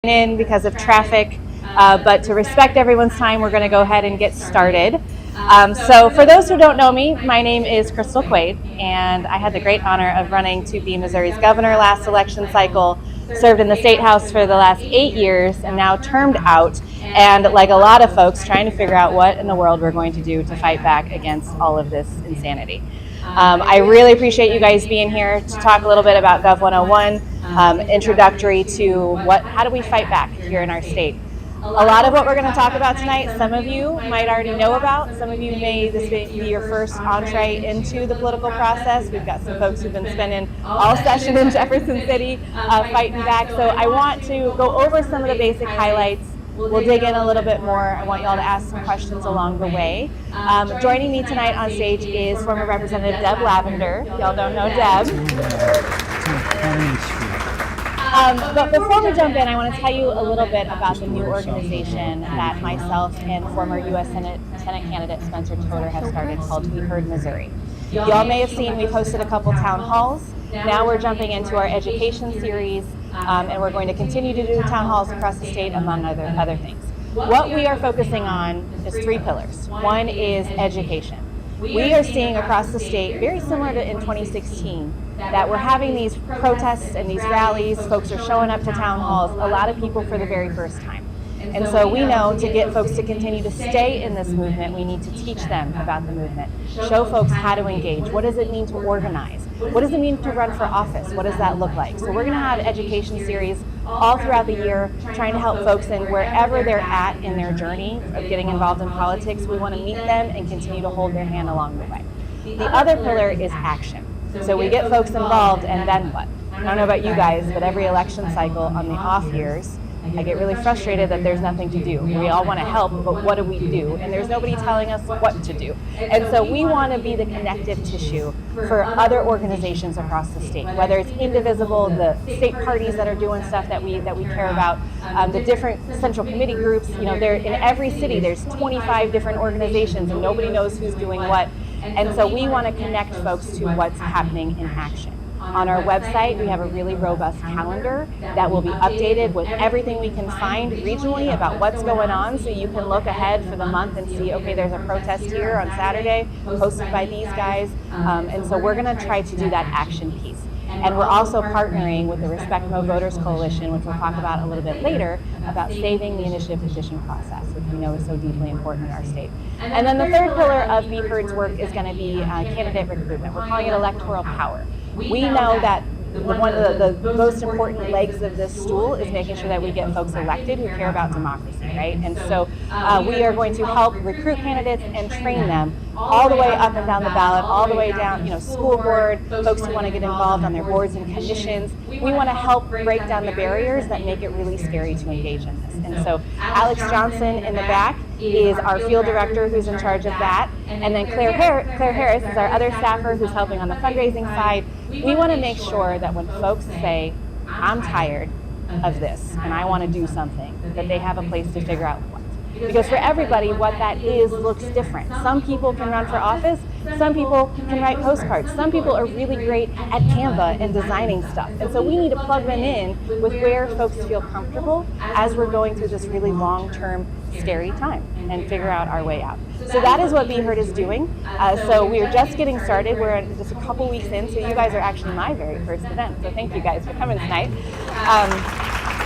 in because of traffic, but to respect everyone's time, we're going to go ahead and get started. So for those who don't know me, my name is Crystal Quade, and I had the great honor of running to be Missouri's governor last election cycle, served in the State House for the last 8 years, and now termed out, and like a lot of folks, trying to figure out what in the world we're going to do to fight back against all of this insanity. I really appreciate you guys being here to talk a little bit about Gov 101, introductory to how do we fight back here in our state. A lot of what we're going to talk about tonight, some of you might already know about, some of you this may be your first entree into the political process. We've got some folks who've been spending all session in Jefferson City fighting back, so I want to go over some of the basic highlights. We'll dig in a little bit more. I want y'all to ask some questions along the way. Joining me tonight on stage is former Representative Deb Lavender. Y'all don't know Deb. But before we jump in, I want to tell you a little bit about the new organization that myself and former U.S. Senate candidate Spencer Toder have started called BeHeard Missouri. Y'all may have seen we've hosted a couple town halls. Now we're jumping into our education series, and we're going to continue to do town halls across the state, among other things. What we are focusing on is 3 pillars. One is education. We are seeing across the state, very similar to in 2016, that we're having these protests and these rallies, folks are showing up to town halls, a lot of people for the very first time. And so we know to get folks to continue to stay in this movement, we need to teach them about the movement, show folks how to engage. What does it mean to organize? What does it mean to run for office? What does that look like? So we're going to have education series all throughout the year, trying to help folks in wherever they're at in their journey of getting involved in politics. We want to meet them and continue to hold their hand along the way. The other pillar is action. So we get folks involved, and then what? I don't know about you guys, but every election cycle on the off years, I get really frustrated that there's nothing to do. We all want to help, but what do we do? And there's nobody telling us what to do. And so we want to be the connective tissue for other organizations across the state, whether it's Indivisible, the state parties that are doing stuff that we care about, the different central committee groups. You know, in every city there's 25 different organizations, and nobody knows who's doing what. And so we want to connect folks to what's happening in action. On our website, we have a really robust calendar that will be updated with everything we can find regionally about what's going on, so you can look ahead for the month and see, okay, there's a protest here on Saturday hosted by these guys. And so we're going to try to do that action piece. And we're also partnering with the Respect Mo Voters Coalition, which we'll talk about a little bit later, about saving the initiative petition process, which we know is so deeply important in our state. And then the third pillar of BeHeard's work is going to be candidate recruitment. We're calling it electoral power. We know that one of the most important legs of this stool is making sure that we get folks elected who care about democracy, right? And so we are going to help recruit candidates and train them all the way up and down the ballot, all the way down, school board, folks who want to get involved on their boards and commissions. We want to help break down the barriers that make it really scary to engage in this. And so Alex Johnson in the back is our field director who's in charge of that. And then Claire Harris is our other staffer who's helping on the fundraising side. We want to make sure that when folks say, I'm tired of this and I want to do something, that they have a place to figure out what. Because for everybody, what that is looks different. Some people can run for office, some people can write postcards, some people are really great at Canva and designing stuff. And so we need to plug them in with where folks feel comfortable as we're going through this really long-term, scary time and figure out our way out. So that is what BeHeard is doing. So we're just getting started. We're just a couple weeks in, so you guys are actually my very first event. So thank you guys for coming tonight.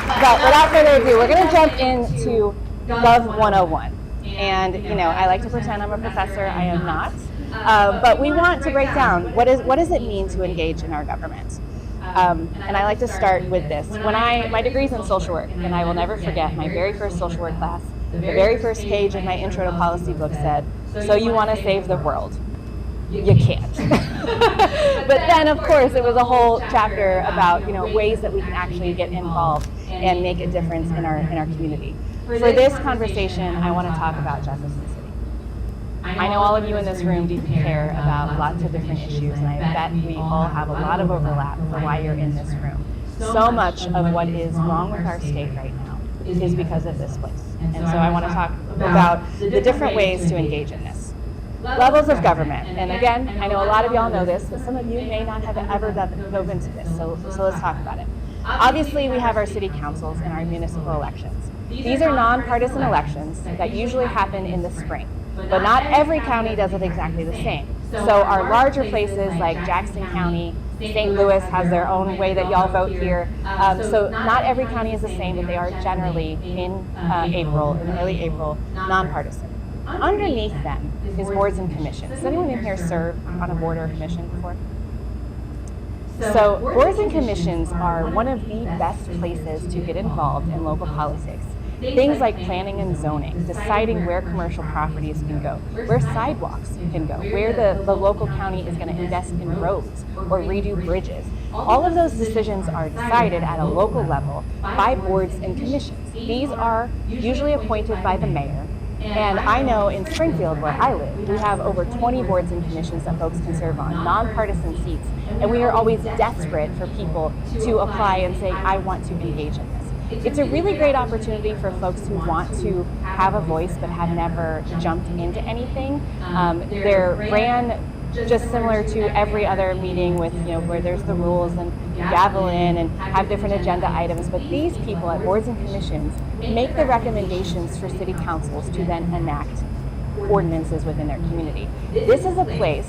But without further ado, we're going to jump into Gov 101. And, I like to pretend I'm a professor. I am not. But we want to break down what does it mean to engage in our government. And I like to start with this. My degree's in social work, and I will never forget my very first social work class. The very first page of my intro to policy book said, "So you want to save the world? You can't." But then, of course, it was a whole chapter about ways that we can actually get involved and make a difference in our community. For this conversation, I want to talk about Jefferson City. I know all of you in this room deeply care about lots of different issues, and I bet we all have a lot of overlap for why you're in this room. So much of what is wrong with our state right now is because of this place. And so I want to talk about the different ways to engage in this. Levels of government. And again, I know a lot of y'all know this, but some of you may not have ever dove into this, so let's talk about it. Obviously, we have our city councils and our municipal elections. These are nonpartisan elections that usually happen in the spring, but not every county does it exactly the same. So our larger places like Jackson County, St. Louis has their own way that y'all vote here. So not every county is the same, but they are generally in early April, nonpartisan. Underneath them is boards and commissions. Does anyone in here serve on a board or a commission before? So boards and commissions are one of the best places to get involved in local politics. Things like planning and zoning, deciding where commercial properties can go, where sidewalks can go, where the local county is going to invest in roads or redo bridges. All of those decisions are decided at a local level by boards and commissions. These are usually appointed by the mayor. And I know in Springfield, where I live, we have over 20 boards and commissions that folks can serve on, nonpartisan seats. And we are always desperate for people to apply and say, I want to engage in this. It's a really great opportunity for folks who want to have a voice but have never jumped into anything. They're ran just similar to every other meeting with, where there's the rules and gavel in and have different agenda items. But these people at boards and commissions make the recommendations for city councils to then enact ordinances within their community. This is a place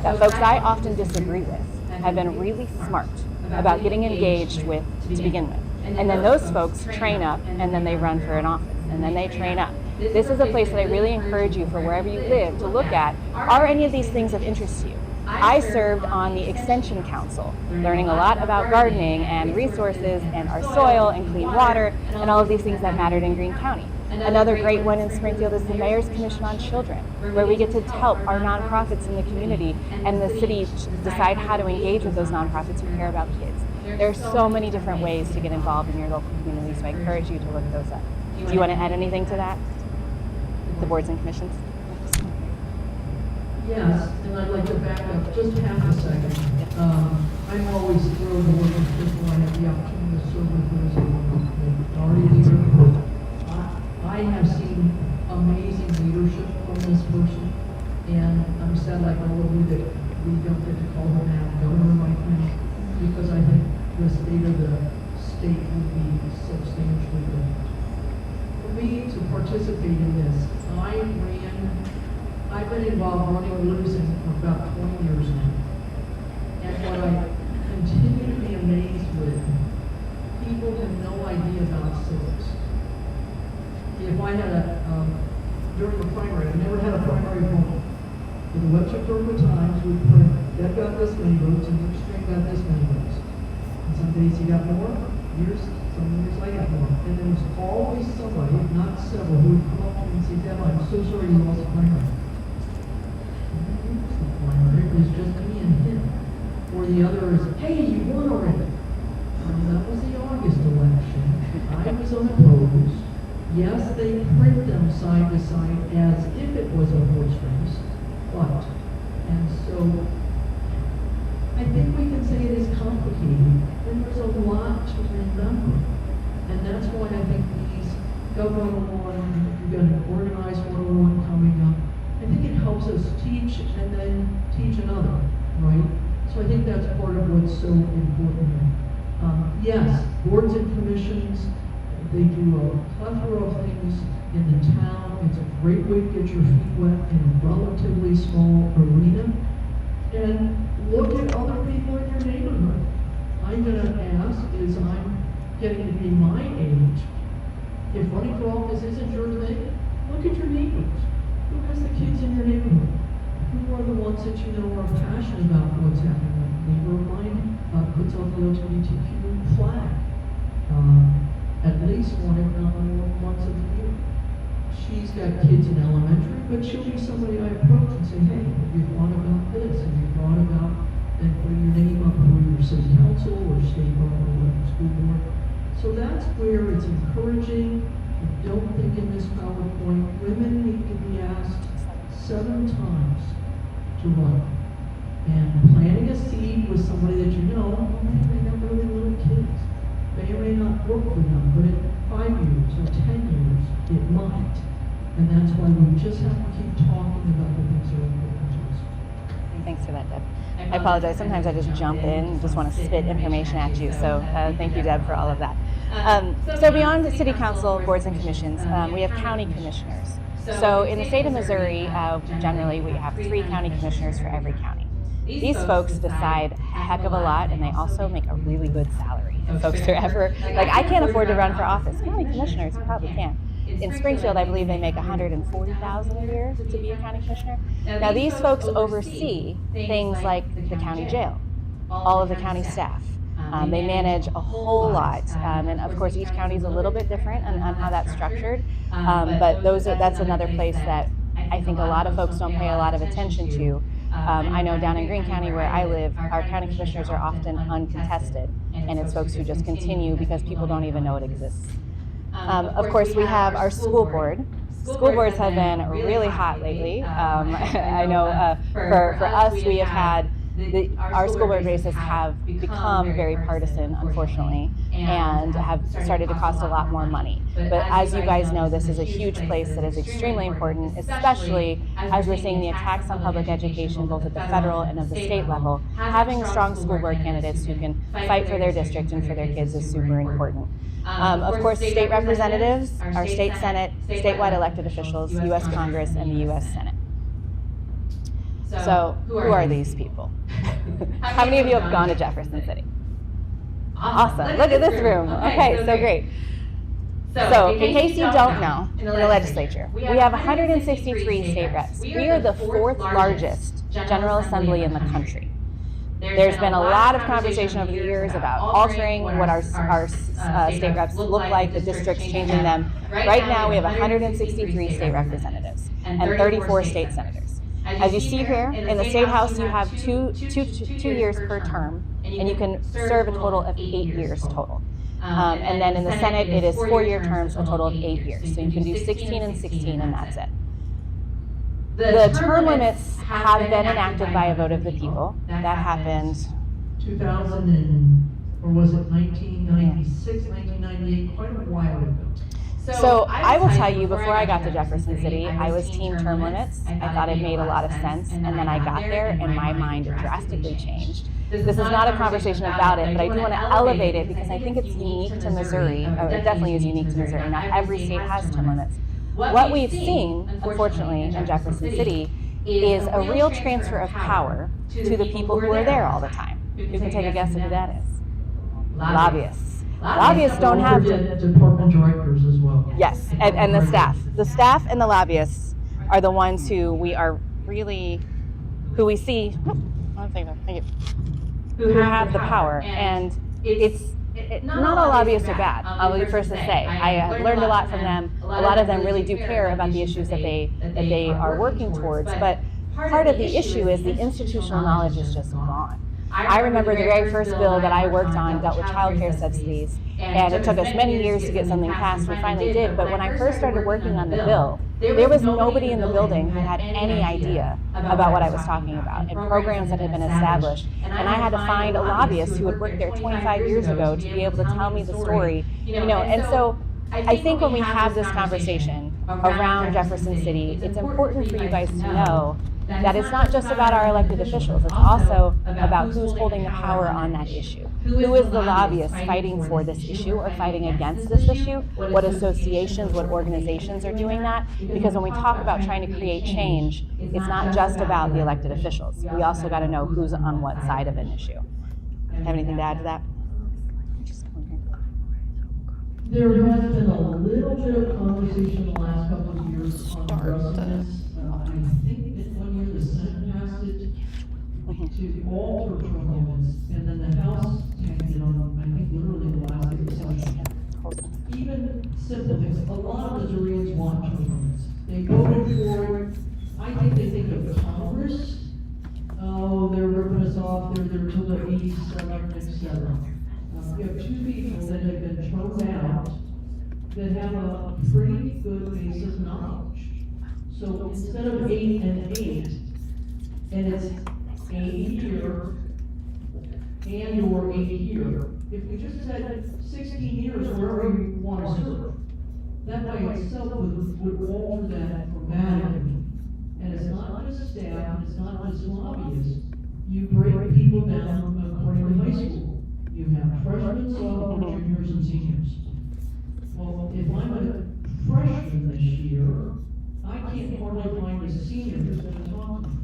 that folks I often disagree with have been really smart about getting engaged with to begin with. And then those folks train up and then they run for an office and then they train up. This is a place that I really encourage you for wherever you live to look at, are any of these things of interest to you? I served on the Extension Council, learning a lot about gardening and resources and our soil and clean water and all of these things that mattered in Greene County. Another great one in Springfield is the Mayor's Commission on Children, where we get to help our nonprofits in the community and the city decide how to engage with those nonprofits who care about kids. There are so many different ways to get involved in your local community, so I encourage you to look those up. Do you want to add anything to that? The boards and commissions? Yes, and I'd like to back up just half a second. I'm always thrilled to work with people I have the opportunity to serve with as a minority leader. I have seen amazing leadership from this person, and I'm sad, like all of you, that we don't get to call her now governor right now, because I think the state of the state would be substantially different. For me to participate in this, I've been involved running Livingston for about 20 years now. And what I continue to be amazed with, people have no idea about civics. If I had during the primary, I never had a primary opponent. In the Webster Purple Times, we put, Deb got this many votes and Rick String got this many votes. And some days he got more, some years I got more. And there was always somebody, if not several, who would come up to me and say, Deb, I'm so sorry you lost the primary. It was just me and him. Or the other is, hey, you won already. That was the August election. I was unopposed. Yes, they print them side to side as if it was a horse race, but, and so, I think we can say it is complicated, and there's a lot to remember. And that's why I think these Government 101, you've got an Organized 101 coming up. I think it helps us teach and then teach another, right? So I think that's part of what's so important. Yes, boards and commissions, they do a plethora of things in the town. It's a great way to get your feet wet in a relatively small arena. And look at other people in your neighborhood. I'm going to ask, as I'm getting to be my age, if running for office isn't your thing, look at your neighbors. Who has the kids in your neighborhood? Who are the ones that you know are passionate about what's happening? A neighbor of mine puts out the LGBTQ flag. At least one, if not more, once a year. She's got kids in elementary, but she'll be somebody I approach and say, hey, have you thought about this? Have you thought about then putting your name up for your city council or state board or school board? So that's where it's encouraging. I don't think in this PowerPoint, women need to be asked 7 times to run. And planting a seed with somebody that you know, they have really little kids. May or may not work for them, but in 5 years or 10 years, it might. And that's why we just have to keep talking about the things that are important to us. Thanks for that, Deb. I apologize. Sometimes I just jump in and just want to spit information at you. So thank you, Deb, for all of that. So beyond the city council, boards, and commissions, we have county commissioners. So in the state of Missouri, generally we have 3 county commissioners for every county. These folks decide a heck of a lot, and they also make a really good salary. If folks are ever, like, I can't afford to run for office. County commissioners probably can. In Springfield, I believe they make $140,000 a year to be a county commissioner. Now, these folks oversee things like the county jail, all of the county staff. They manage a whole lot, and of course, each county is a little bit different on how that's structured. But that's another place that I think a lot of folks don't pay a lot of attention to. I know down in Greene County where I live, our county commissioners are often uncontested, and it's folks who just continue because people don't even know it exists. Of course, we have our school board. School boards have been really hot lately. I know for us, we have had our school board races have become very partisan, unfortunately, and have started to cost a lot more money. But as you guys know, this is a huge place that is extremely important, especially as we're seeing the attacks on public education, both at the federal and at the state level. Having strong school board candidates who can fight for their district and for their kids is super important. Of course, state representatives, our state Senate, statewide elected officials, U.S. Congress, and the U.S. Senate. So, who are these people? How many of you have gone to Jefferson City? Awesome. Look at this room. Okay, so great. So, in case you don't know, in the legislature, we have 163 state reps. We are the 4th largest General Assembly in the country. There's been a lot of conversation over the years about altering what our state reps look like, the districts, changing them. Right now, we have 163 state representatives and 34 state senators. As you see here, in the State House, you have two years per term, and you can serve a total of 8 years total. And then in the Senate, it is 4-year terms, a total of 8 years. So you can do 16 and 16, and that's it. The term limits have been enacted by a vote of the people. That happened 2000 or was it 1996, 1998, quite a while ago. So I will tell you, before I got to Jefferson City, I was team term limits. I thought it made a lot of sense, and then I got there and my mind drastically changed. This is not a conversation about it, but I do want to elevate it because I think it's unique to Missouri, or it definitely is unique to Missouri. Not every state has term limits. What we've seen, unfortunately, in Jefferson City is a real transfer of power to the people who are there all the time. You can take a guess of who that is. Lobbyists. Lobbyists don't have to. Department directors as well. Yes, and the staff. The staff and the lobbyists are the ones who we see. Who have the power, and not all lobbyists are bad. I'll be first to say. I have learned a lot from them. A lot of them really do care about the issues that they are working towards. But part of the issue is the institutional knowledge is just gone. I remember the very first bill that I worked on dealt with child care subsidies, and it took us many years to get something passed. We finally did, but when I first started working on the bill, there was nobody in the building who had any idea about what I was talking about and programs that had been established. And I had to find a lobbyist who had worked there 25 years ago to be able to tell me the story, and so I think when we have this conversation around Jefferson City, it's important for you guys to know that it's not just about our elected officials, it's also about who's holding the power on that issue. Who is the lobbyist fighting for this issue or fighting against this issue? What associations, what organizations are doing that? Because when we talk about trying to create change, it's not just about the elected officials. We also got to know who's on what side of an issue. Have anything to add to that? There has been a little bit of conversation in the last couple of years on aggressiveness. I think that one year the Senate passed it to alter term limits, and then the House tanked it on, I think, literally the last day of session. Even simple things. A lot of Missourians want term limits. They voted for it. I think they think of Congress. Oh, they're ripping us off. They're till the 87, etc. We have 2 people that have been thrown out that have a pretty good base of knowledge. So instead of 8 and 8, and it's 8 year and or 8 year, if we just said 16 years wherever you want to serve, that by itself would alter that dramatically. And and it's not just staff, and it's not just lobbyists. You break people down according to high school. You have freshmen, sophomores, juniors, and seniors. Well, if I'm a freshman this year, I can't hardly find a senior who's going to talk to me.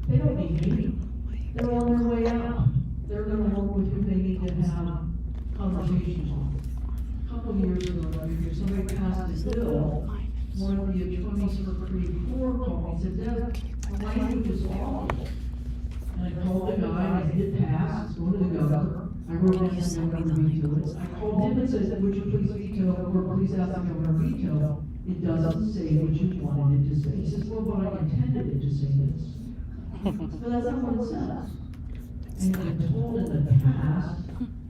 They don't need me. They're on their way out. They're going to work with who they need to have conversations on. A couple of years ago, somebody passed this bill. One of the attorneys for Creed 4 called me and said, "Deb, the language is awful." And I called the guy, I did pass, it's going to the governor. I wrote down the governor veto it. I called him and said, "Would you please veto, or please ask the governor veto? It doesn't say what you wanted it to say." He says, "Well, but I intended it to say this." But that's not what it says. And I've been told in the past,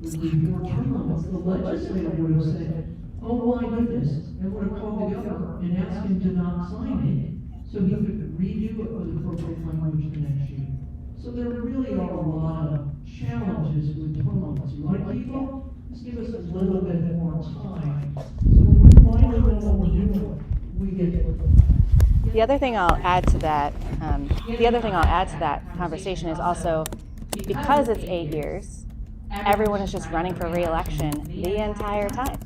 with before term limits, the legislature would have said, "Oh my goodness," and would have called the governor and asked him to not sign it, so he could redo it with appropriate language the next year. So there really are a lot of challenges with term limits. You want to keep them? Just give us a little bit more time. So when we finally know what we're doing, we get it. The other thing I'll add to that, conversation is also, because it's 8 years, everyone is just running for re-election the entire time.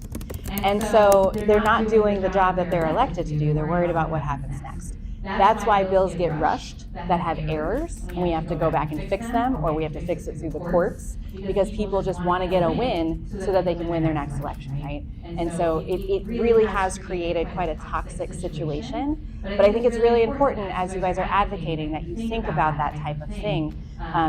And so they're not doing the job that they're elected to do. They're worried about what happens next. That's why bills get rushed that have errors, and we have to go back and fix them, or we have to fix it through the courts, because people just want to get a win so that they can win their next election, right? And so it really has created quite a toxic situation. But I think it's really important, as you guys are advocating, that you think about that type of thing,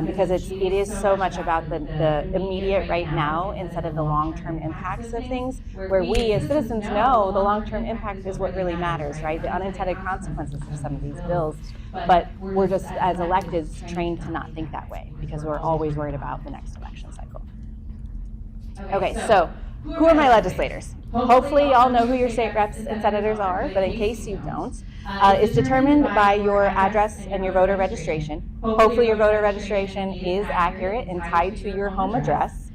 because it is so much about the immediate right now instead of the long-term impacts of things, where we as citizens know the long-term impact is what really matters, right? The unintended consequences of some of these bills. But we're just, as electeds, trained to not think that way, because we're always worried about the next election cycle. Okay, so who are my legislators? Hopefully y'all know who your state reps and senators are, but in case you don't, it's determined by your address and your voter registration. Hopefully your voter registration is accurate and tied to your home address.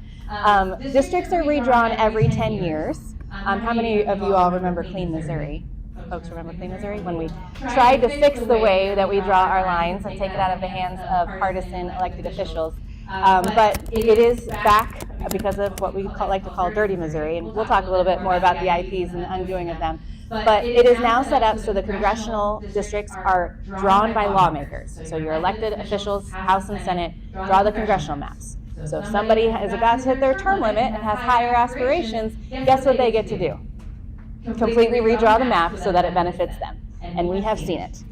Districts are redrawn every 10 years. How many of you all remember Clean Missouri? Folks remember Clean Missouri? When we tried to fix the way that we draw our lines and take it out of the hands of partisan elected officials. But it is back because of what we like to call Dirty Missouri, and we'll talk a little bit more about the IPs and the undoing of them. But it is now set up so the congressional districts are drawn by lawmakers. So your elected officials, House and Senate, draw the congressional maps. So if somebody is about to hit their term limit and has higher aspirations, guess what they get to do? Completely redraw the map so that it benefits them. And we have seen it.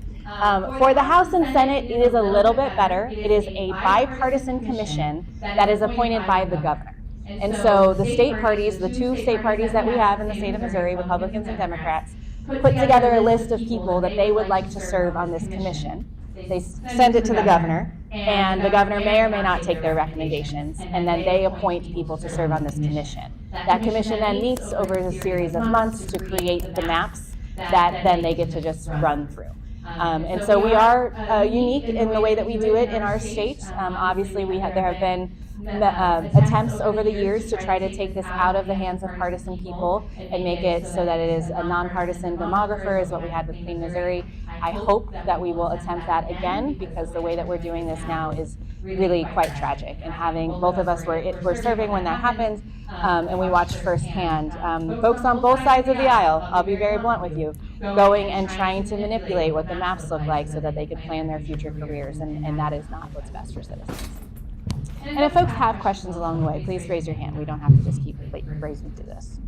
For the House and Senate, it is a little bit better. It is a bipartisan commission that is appointed by the governor. And so the state parties, the two state parties that we have in the state of Missouri, Republicans and Democrats, put together a list of people that they would like to serve on this commission. They send it to the governor, and the governor may or may not take their recommendations, and then they appoint people to serve on this commission. That commission then meets over a series of months to create the maps that then they get to just run through. And so we are unique in the way that we do it in our state. Obviously, there have been attempts over the years to try to take this out of the hands of partisan people and make it so that it is a nonpartisan demographer, is what we had with Clean Missouri. I hope that we will attempt that again, because the way that we're doing this now is really quite tragic. And having both of us were serving when that happened, and we watched firsthand folks on both sides of the aisle, I'll be very blunt with you, going and trying to manipulate what the maps look like so that they could plan their future careers, and that is not what's best for citizens. And if folks have questions along the way, please raise your hand. We don't have to just keep raising through this.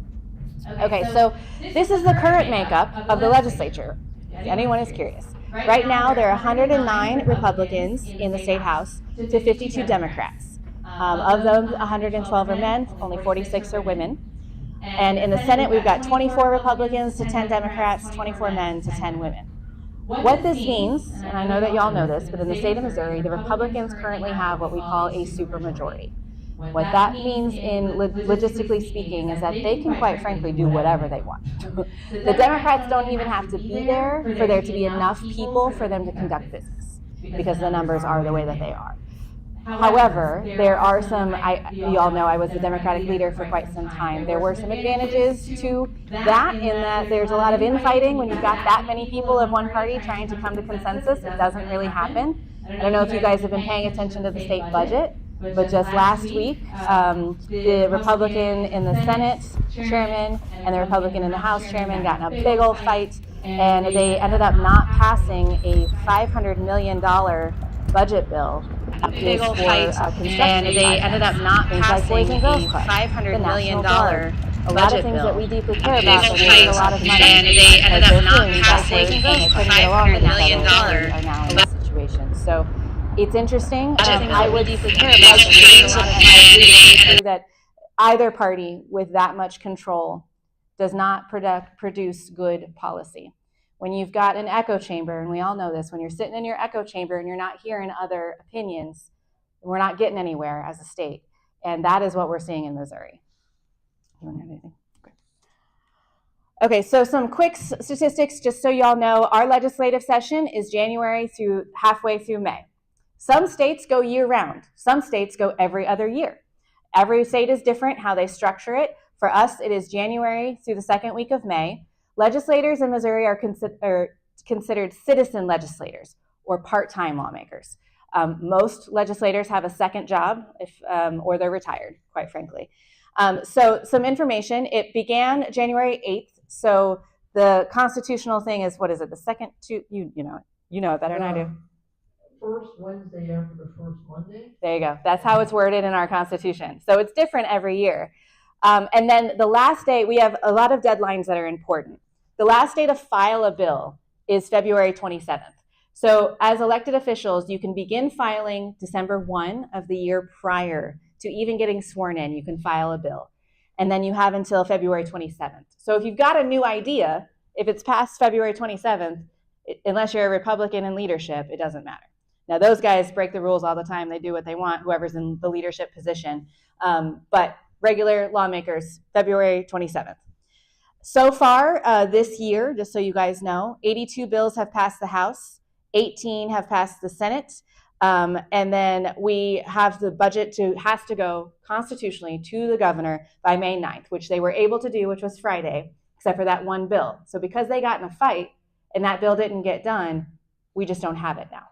Okay, so this is the current makeup of the legislature, if anyone is curious. Right now, there are 109 Republicans in the state House to 52 Democrats. Of them, 112 are men, only 46 are women. And in the Senate, we've got 24 Republicans to 10 Democrats, 24 men to 10 women. What this means, and I know that y'all know this, but in the state of Missouri, the Republicans currently have what we call a supermajority. What that means in logistically speaking is that they can quite frankly do whatever they want. The Democrats don't even have to be there for there to be enough people for them to conduct business, because the numbers are the way that they are. However, there are some, you all know I was a Democratic leader for quite some time. There were some advantages to that in that there's a lot of infighting when you've got that many people of one party trying to come to consensus. It doesn't really happen. I don't know if you guys have been paying attention to the state budget, but just last week, the Republican in the Senate chairman and the Republican in the House chairman got in a big old fight, and they ended up not passing a $500 million budget bill. Big old fight, and they ended up not passing a $500 million budget bill. A lot of things that we deeply care about, but they a lot of money, and they ended up not passing a $500 million budget situation. So it's interesting. I would deeply care about that either party with that much control does not produce good policy. When you've got an echo chamber, and we all know this, when you're sitting in your echo chamber and you're not hearing other opinions, we're not getting anywhere as a state. And that is what we're seeing in Missouri. You want to have anything? Okay, so some quick statistics, just so y'all know. Our legislative session is January through halfway through May. Some states go year-round. Some states go every other year. Every state is different how they structure it. For us, it is January through the second week of May. Legislators in Missouri are considered citizen legislators or part-time lawmakers. Most legislators have a second job or they're retired, quite frankly. So some information. It began January 8th. So the constitutional thing is, what is it? The second two, you know it better than I do. First Wednesday after the first Monday. There you go. That's how it's worded in our Constitution. So it's different every year. And then the last day, we have a lot of deadlines that are important. The last day to file a bill is February 27th. So as elected officials, you can begin filing December 1 of the year prior to even getting sworn in. You can file a bill. And then you have until February 27th. So if you've got a new idea, if it's past February 27th, unless you're a Republican in leadership, it doesn't matter. Now, those guys break the rules all the time. They do what they want, whoever's in the leadership position. But regular lawmakers, February 27th. So far this year, just so you guys know, 82 bills have passed the House, 18 have passed the Senate, and then we have the budget has to go constitutionally to the governor by May 9th, which they were able to do, which was Friday, except for that one bill. So because they got in a fight and that bill didn't get done, we just don't have it now.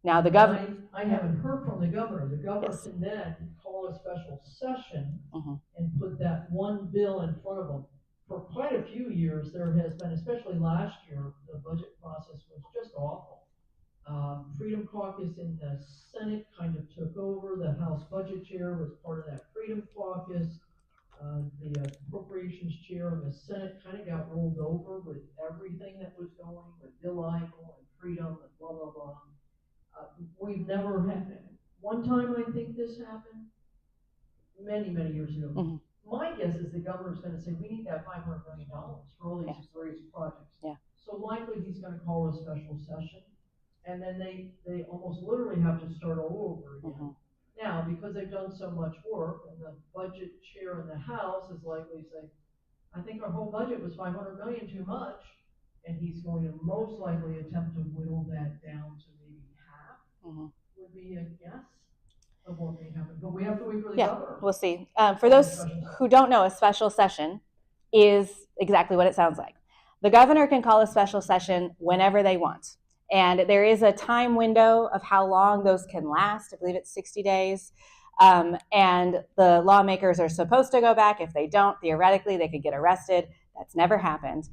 Now the governor. I haven't heard from the governor. The governor can then call a special session and put that one bill in front of them. For quite a few years, there has been, especially last year, the budget process was just awful. Freedom Caucus in the Senate kind of took over. The House Budget Chair was part of that Freedom Caucus. The Appropriations Chair in the Senate kind of got rolled over with everything that was going with Bill Eigel and Freedom and blah, blah, blah. We've never had it. One time I think this happened, many, many years ago. My guess is the governor's going to say, we need that $500 million for all these various projects. So likely he's going to call a special session, and then they almost literally have to start all over again. Now, because they've done so much work, and the budget chair in the House is likely to say, I think our whole budget was $500 million too much, and he's going to most likely attempt to whittle that down to maybe half, would be a guess of what may happen. But we have to wait for the governor. We'll see. For those who don't know, a special session is exactly what it sounds like. The governor can call a special session whenever they want. And there is a time window of how long those can last. I believe it's 60 days. And the lawmakers are supposed to go back. If they don't, theoretically, they could get arrested. That's never happened.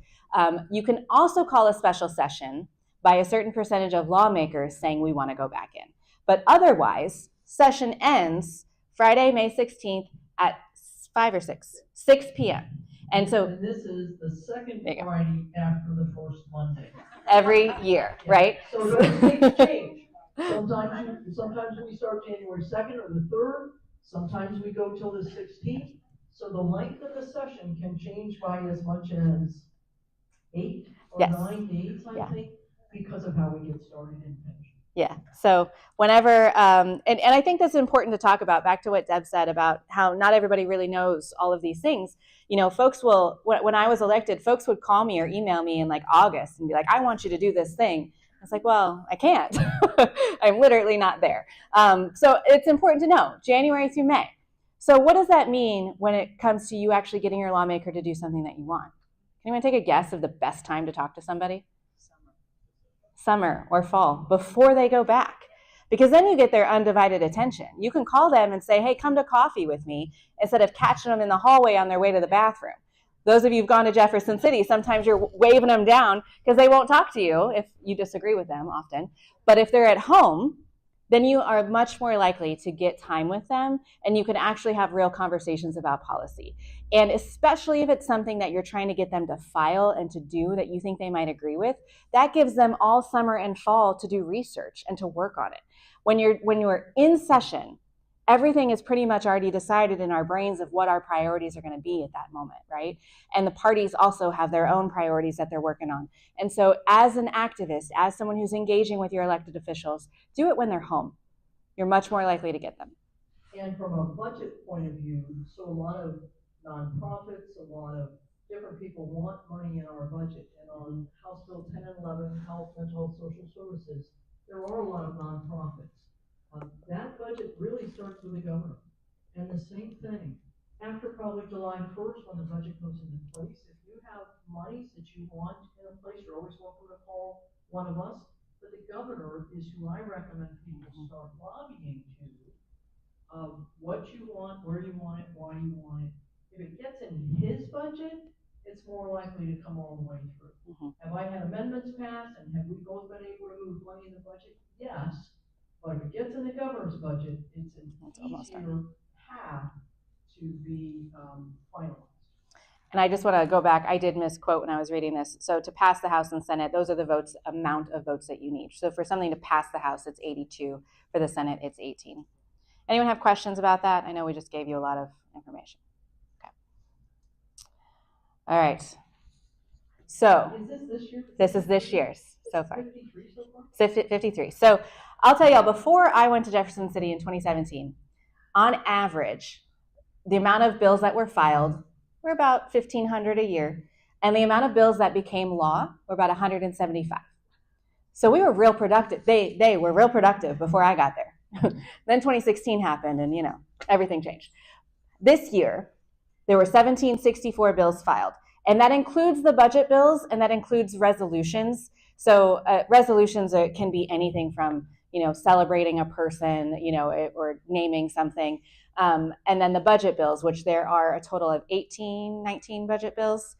You can also call a special session by a certain percentage of lawmakers saying we want to go back in. But otherwise, session ends Friday, May 16th at 6 p.m. And this is the second Friday after the first Monday. Every year, right? So those dates change. Sometimes we start January 2nd or the 3rd. Sometimes we go till the 16th. So the length of the session can change by as much as 8 or 9 days, I think, because of how we get started and finish. Yeah. So whenever, and I think that's important to talk about, back to what Deb said about how not everybody really knows all of these things. You know, folks will, when I was elected, folks would call me or email me in like August and be like, I want you to do this thing. It's like, well, I can't. I'm literally not there. So it's important to know, January through May. So what does that mean when it comes to you actually getting your lawmaker to do something that you want? Can anyone take a guess of the best time to talk to somebody? Summer or fall, before they go back. Because then you get their undivided attention. You can call them and say, hey, come to coffee with me, instead of catching them in the hallway on their way to the bathroom. Those of you who've gone to Jefferson City, sometimes you're waving them down because they won't talk to you if you disagree with them often. But if they're at home, then you are much more likely to get time with them, and you can actually have real conversations about policy. And especially if it's something that you're trying to get them to file and to do that you think they might agree with, that gives them all summer and fall to do research and to work on it. When you're in session, everything is pretty much already decided in our brains of what our priorities are going to be at that moment, right? And the parties also have their own priorities that they're working on. And so as an activist, as someone who's engaging with your elected officials, do it when they're home. You're much more likely to get them. And from a budget point of view, so a lot of nonprofits, a lot of different people want money in our budget. And on House Bill 1011, Health, Mental Health, Social Services, there are a lot of nonprofits. That budget really starts with the governor. And the same thing, after probably July 1st, when the budget goes into place, if you have monies that you want in a place, you're always welcome to call one of us. But the governor is who I recommend people start lobbying to, of what you want, where you want it, why you want it. If it gets in his budget, it's more likely to come all the way through. Have I had amendments passed, and have we both been able to move money in the budget? Yes. But if it gets in the governor's budget, it's an easier path to be finalized. And I just want to go back. I did misquote when I was reading this. So to pass the House and Senate, those are the votes, amount of votes that you need. So for something to pass the House, it's 82. For the Senate, it's 18. Anyone have questions about that? I know we just gave you a lot of information. Okay. All right. So is this year? This is this year's so far. 53 so far? 53. So I'll tell y'all, before I went to Jefferson City in 2017, on average, the amount of bills that were filed were about 1,500 a year, and the amount of bills that became law were about 175. So we were real productive. They were real productive before I got there. Then 2016 happened, and everything changed. This year, there were 1,764 bills filed, and that includes the budget bills, and that includes resolutions. So resolutions can be anything from celebrating a person, or naming something. And then the budget bills, which there are a total of 19 budget bills.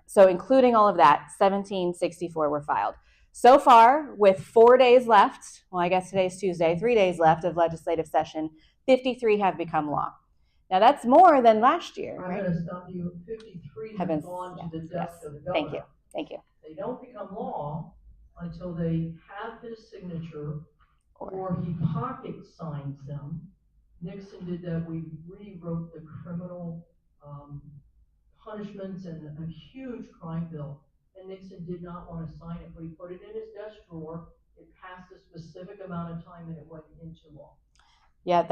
So including all of that, 1,764 were filed. So far, with 4 days left, well, I guess today's Tuesday, 3 days left of legislative session, 53 have become law. Now that's more than last year, right? I'm going to stop you. 53 have gone to the desk of the governor. Thank you. They don't become law until they have his signature or he pocket signs them. Nixon did that. We rewrote the criminal punishments and a huge crime bill. And Nixon did not want to sign it, but he put it in his desk drawer. It passed a specific amount of time and it went into law. Yeah,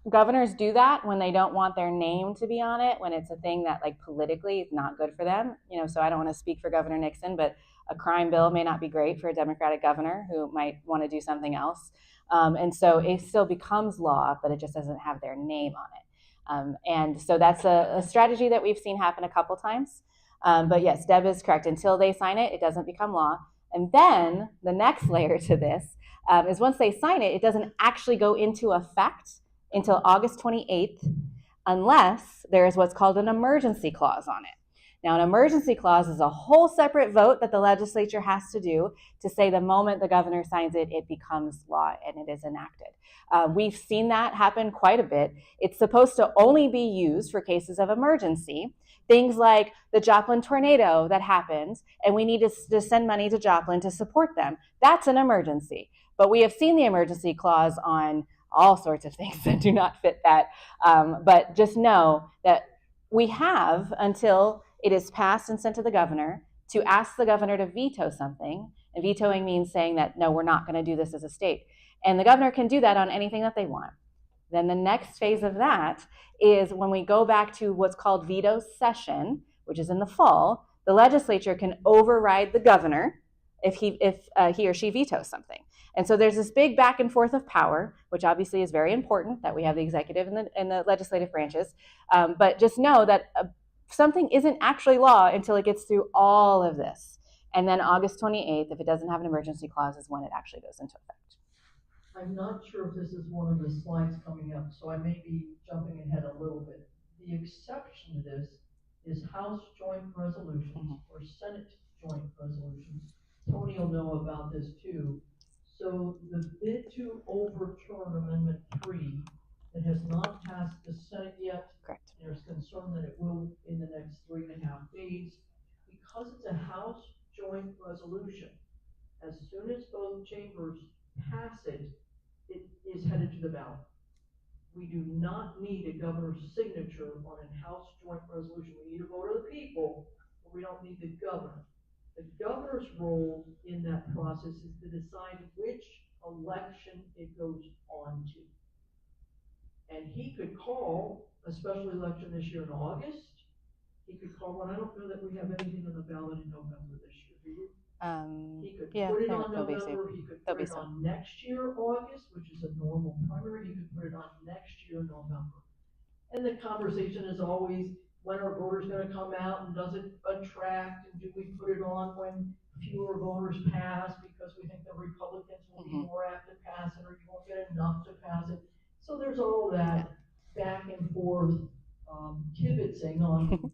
governors do that when they don't want their name to be on it, when it's a thing that politically is not good for them. So I don't want to speak for Governor Nixon, but a crime bill may not be great for a Democratic governor who might want to do something else. And so it still becomes law, but it just doesn't have their name on it. And so that's a strategy that we've seen happen a couple times. But yes, Deb is correct. Until they sign it, it doesn't become law. And then the next layer to this is once they sign it, it doesn't actually go into effect until August 28th, unless there is what's called an emergency clause on it. Now, an emergency clause is a whole separate vote that the legislature has to do to say the moment the governor signs it, it becomes law and it is enacted. We've seen that happen quite a bit. It's supposed to only be used for cases of emergency. Things like the Joplin tornado that happened, and we need to send money to Joplin to support them. That's an emergency. But we have seen the emergency clause on all sorts of things that do not fit that. But just know that we have until it is passed and sent to the governor to ask the governor to veto something. And vetoing means saying that, no, we're not going to do this as a state. And the governor can do that on anything that they want. Then the next phase of that is when we go back to what's called veto session, which is in the fall, the legislature can override the governor if he or she vetoes something. And so there's this big back and forth of power, which obviously is very important that we have the executive and the legislative branches. But just know that something isn't actually law until it gets through all of this. And then August 28th, if it doesn't have an emergency clause, is when it actually goes into effect. I'm not sure if this is one of the slides coming up, so I may be jumping ahead a little bit. The exception to this is House joint resolutions or Senate joint resolutions. Tony will know about this too. So the bid to overturn Amendment 3 that has not passed the Senate yet. Correct. There's concern that it will in the next 3.5 days. Because it's a House joint resolution, as soon as both chambers pass it, it is headed to the ballot. We do not need a governor's signature on a House joint resolution. We need a vote of the people, but we don't need the governor. The governor's role in that process is to decide which election it goes on to. And he could call a special election this year in August. He could call one. I don't know that we have anything on the ballot in November this year, do you? He could put it on November, he could put it on next year, August, which is a normal primary, he could put it on next year, November. And the conversation is always, when are voters gonna come out, and does it attract, and do we put it on when fewer voters pass, because we think the Republicans will be more apt to pass it, or you won't get enough to pass it. So there's all that back and forth, kibitzing on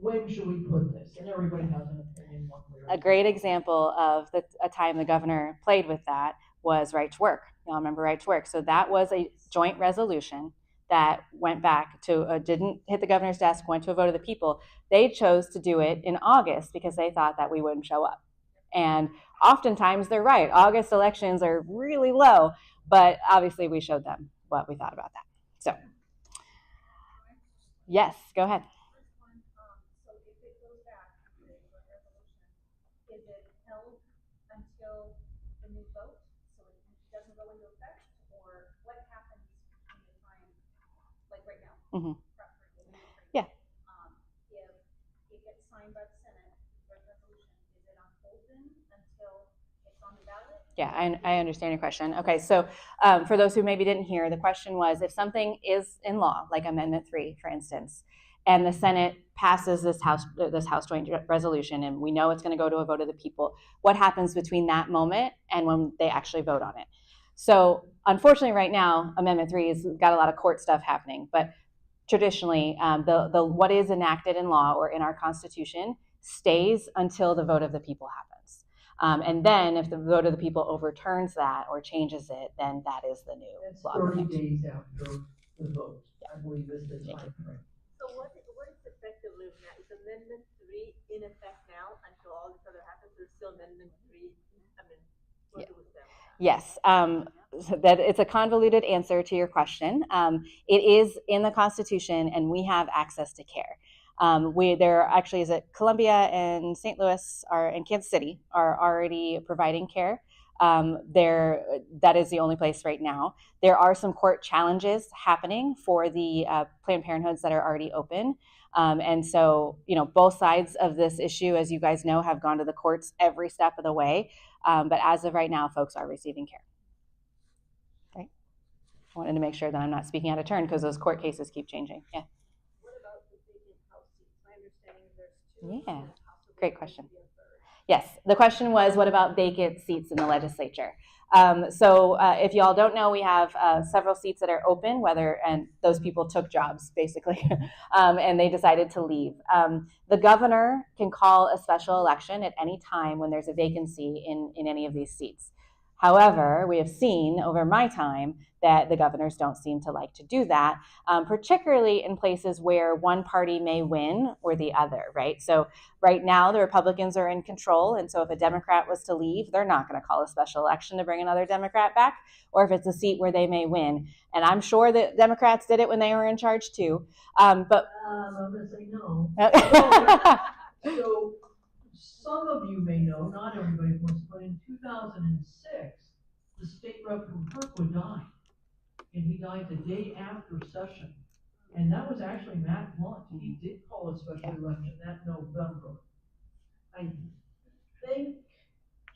when should we put this? And everybody has an opinion one way or another. A great example of a time the governor played with that was right to work. Y'all remember right to work. So that was a joint resolution that went back to, didn't hit the governor's desk, went to a vote of the people. They chose to do it in August because they thought that we wouldn't show up. And oftentimes they're right. August elections are really low, but obviously we showed them what we thought about that. So, yes, go ahead. Until the new vote, so it doesn't go into effect, or what happens between the time, like right now? Yeah. If it gets signed by the Senate, the resolution, is it on hold until it's on the ballot? Yeah, I understand your question. Okay, so for those who maybe didn't hear, the question was if something is in law, like Amendment 3, for instance, and the Senate passes this House joint resolution, and we know it's going to go to a vote of the people, what happens between that moment and when they actually vote on it? So unfortunately right now, Amendment 3 has got a lot of court stuff happening, but traditionally the what is enacted in law or in our Constitution stays until the vote of the people happens. And then if the vote of the people overturns that or changes it, then that is the new law. 30 days after the vote, I believe is the time frame. So what is effectively now? Is Amendment 3 in effect now until all this other happens? There's still Amendment 3. I mean, what do with them? Yes, so that it's a convoluted answer to your question. It is in the Constitution, and we have access to care. There actually is at Columbia and St. Louis and Kansas City are already providing care. That is the only place right now. There are some court challenges happening for the Planned Parenthoods that are already open. And so, both sides of this issue, as you guys know, have gone to the courts every step of the way. But as of right now, folks are receiving care. Right? I wanted to make sure that I'm not speaking out of turn because those court cases keep changing. Yeah. What about the vacant House seats? My understanding is there's 2. Yeah. Great question. Yes, the question was, what about vacant seats in the legislature? So if y'all don't know, we have several seats that are open, and those people took jobs, basically, and they decided to leave. The governor can call a special election at any time when there's a vacancy in any of these seats. However, we have seen over my time that the governors don't seem to like to do that, particularly in places where one party may win or the other, right? So right now, the Republicans are in control, and so if a Democrat was to leave, they're not going to call a special election to bring another Democrat back, or if it's a seat where they may win. And I'm sure that Democrats did it when they were in charge too. I'm going to say no. So some of you may know, not everybody, of course, but in 2006, the state rep from Kirkwood died. And he died the day after session. And that was actually Matt Blunt. He did call a special election that November. I think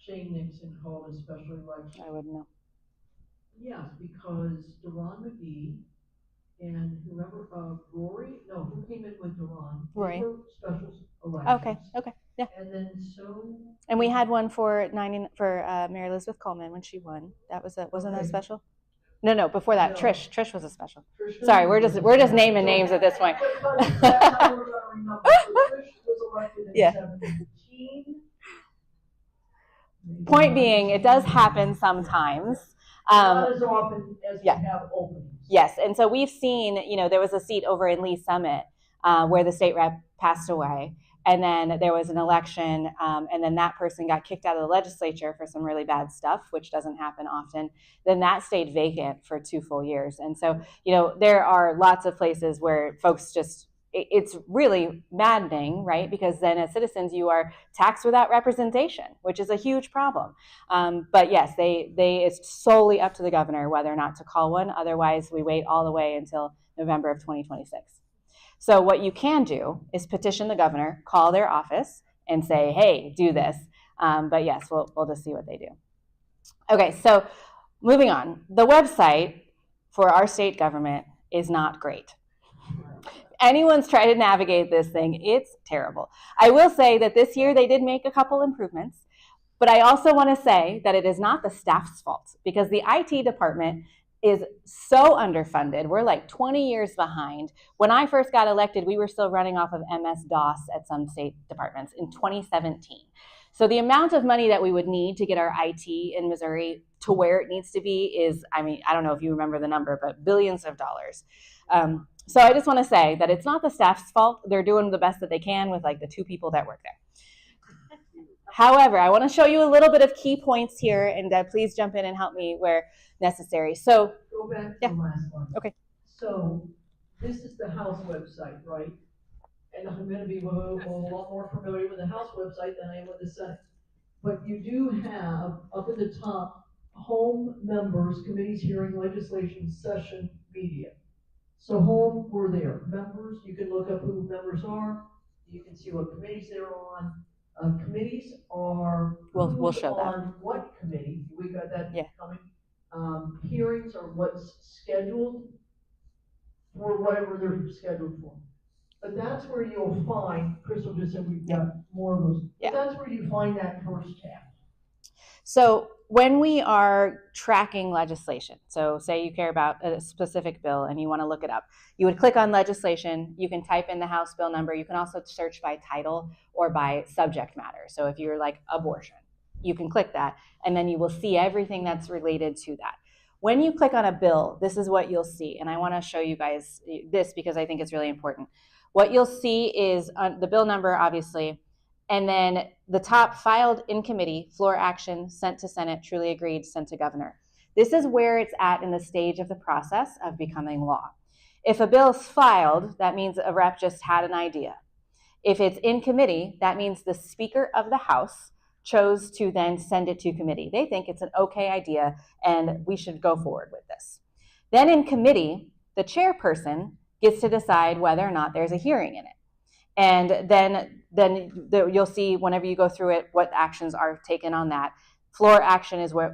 Jane Nixon called a special election? I wouldn't know. Yes, because Deron McGee and whoever, Rory, no, who came in with Deron? Rory. These were special elections. Okay, yeah. And then so. And we had one for Mary Elizabeth Coleman when she won. That was wasn't that special? No, before that, No. Trish was a special. Trish Sorry, we're just naming names at this point. That's how we're gonna remember. So Trish was elected in Yeah. 17. Point being, it does happen sometimes. Not as often as we have openings. Yes, and so we've seen, there was a seat over in Lee Summit where the state rep passed away, and then there was an election, and then that person got kicked out of the legislature for some really bad stuff, which doesn't happen often. Then that stayed vacant for 2 full years. And so, there are lots of places where folks it's really maddening, right? Because then as citizens, you are taxed without representation, which is a huge problem. But yes, it's solely up to the governor whether or not to call one. Otherwise, we wait all the way until November of 2026. So what you can do is petition the governor, call their office, and say, hey, do this. But yes, we'll just see what they do. Okay, so moving on. The website for our state government is not great. Anyone's tried to navigate this thing, it's terrible. I will say that this year they did make a couple improvements, but I also want to say that it is not the staff's fault because the IT department is so underfunded. We're like 20 years behind. When I first got elected, we were still running off of MS-DOS at some state departments in 2017. So the amount of money that we would need to get our IT in Missouri to where it needs to be is, I don't know if you remember the number, but billions of dollars. So I just want to say that it's not the staff's fault. They're doing the best that they can with like the 2 people that work there. However, I want to show you a little bit of key points here, and please jump in and help me where necessary. So go back to the last one. Okay. So this is the House website, right? And I'm going to be a lot more familiar with the House website than I am with the Senate. But you do have up at the top, home members, committees, hearing, legislation, session, media. So home, we're there. Members, you can look up who members are. You can see what committees they're on. Committees are we'll show on that. what committee. We got that coming. Hearings are what's scheduled for whatever they're scheduled for. But that's where you'll find, Crystal just said we've got more of those. But that's where you find that first tab. So when we are tracking legislation, so say you care about a specific bill and you want to look it up, you would click on legislation, you can type in the House bill number, you can also search by title or by subject matter. So if you're like abortion, you can click that and then you will see everything that's related to that. When you click on a bill, this is what you'll see. And I want to show you guys this because I think it's really important. What you'll see is the bill number, obviously, and then the top filed in committee, floor action, sent to Senate, truly agreed, sent to governor. This is where it's at in the stage of the process of becoming law. If a bill is filed, that means a rep just had an idea. If it's in committee, that means the Speaker of the House chose to then send it to committee. They think it's an okay idea and we should go forward with this. Then in committee, the chairperson gets to decide whether or not there's a hearing in it. And then you'll see whenever you go through it what actions are taken on that. Floor action is where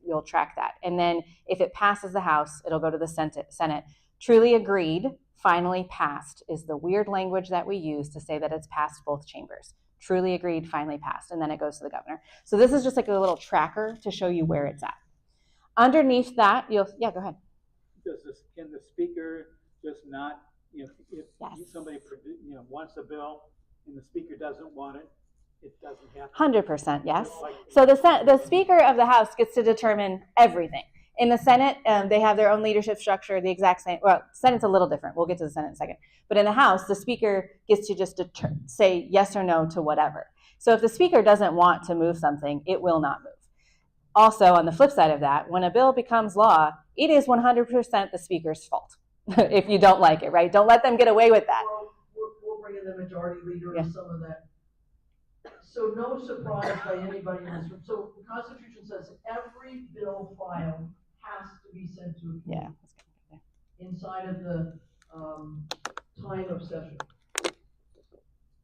you'll track that. And then if it passes the House, it'll go to the Senate. Truly agreed, finally passed is the weird language that we use to say that it's passed both chambers. Truly agreed, finally passed, and then it goes to the governor. So this is just like a little tracker to show you where it's at. Underneath that, go ahead. Can the speaker just not, if Yes. somebody wants a bill and the speaker doesn't want it, it doesn't happen? 100%, yes. So the Speaker of the House gets to determine everything. In the Senate, they have their own leadership structure, the exact same. Well, Senate's a little different. We'll get to the Senate in a second. But in the House, the Speaker gets to just say yes or no to whatever. So if the Speaker doesn't want to move something, it will not move. Also, on the flip side of that, when a bill becomes law, it is 100% the Speaker's fault if you don't like it, right? Don't let them get away with that. Well, we'll bring in the majority leader and some of that. So no surprise by anybody in this room. So the Constitution says every bill filed has to be sent to a committee inside of the time of session.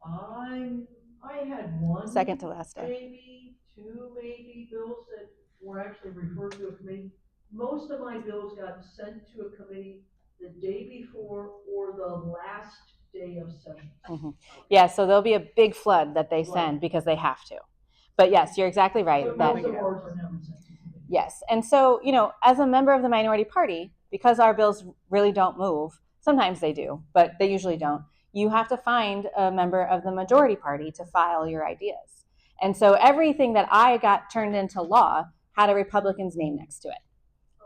I had one, Second to last day. maybe two maybe bills that were actually referred to a committee. Most of my bills got sent to a committee the day before or the last day of session. Yeah, so there'll be a big flood that they send because they have to. But yes, you're exactly right. But that most of ours are never sent to committee. Yes, and so, as a member of the minority party, because our bills really don't move, sometimes they do, but they usually don't, you have to find a member of the majority party to file your ideas. And so everything that I got turned into law had a Republican's name next to it.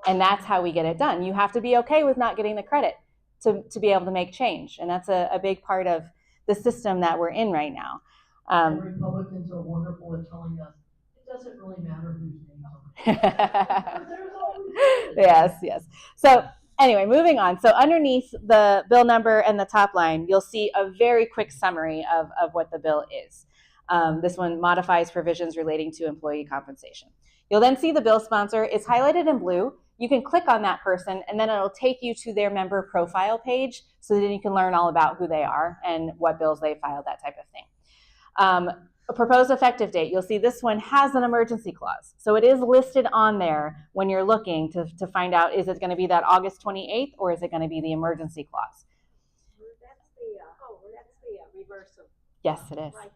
And that's how we get it done. You have to be okay with not getting the credit to be able to make change. And that's a big part of the system that we're in right now. And Republicans are wonderful at telling us it doesn't really matter whose names are. There's always Yes. So anyway, moving on. So underneath the bill number and the top line, you'll see a very quick summary of what the bill is. This one modifies provisions relating to employee compensation. You'll then see the bill sponsor. It's highlighted in blue. You can click on that person, and then it'll take you to their member profile page so that you can learn all about who they are and what bills they filed, that type of thing. A proposed effective date, you'll see this one has an emergency clause. So it is listed on there when you're looking to find out, is it going to be that August 28th or is it going to be the emergency clause? That's the reverse of. Yes, it is. Right,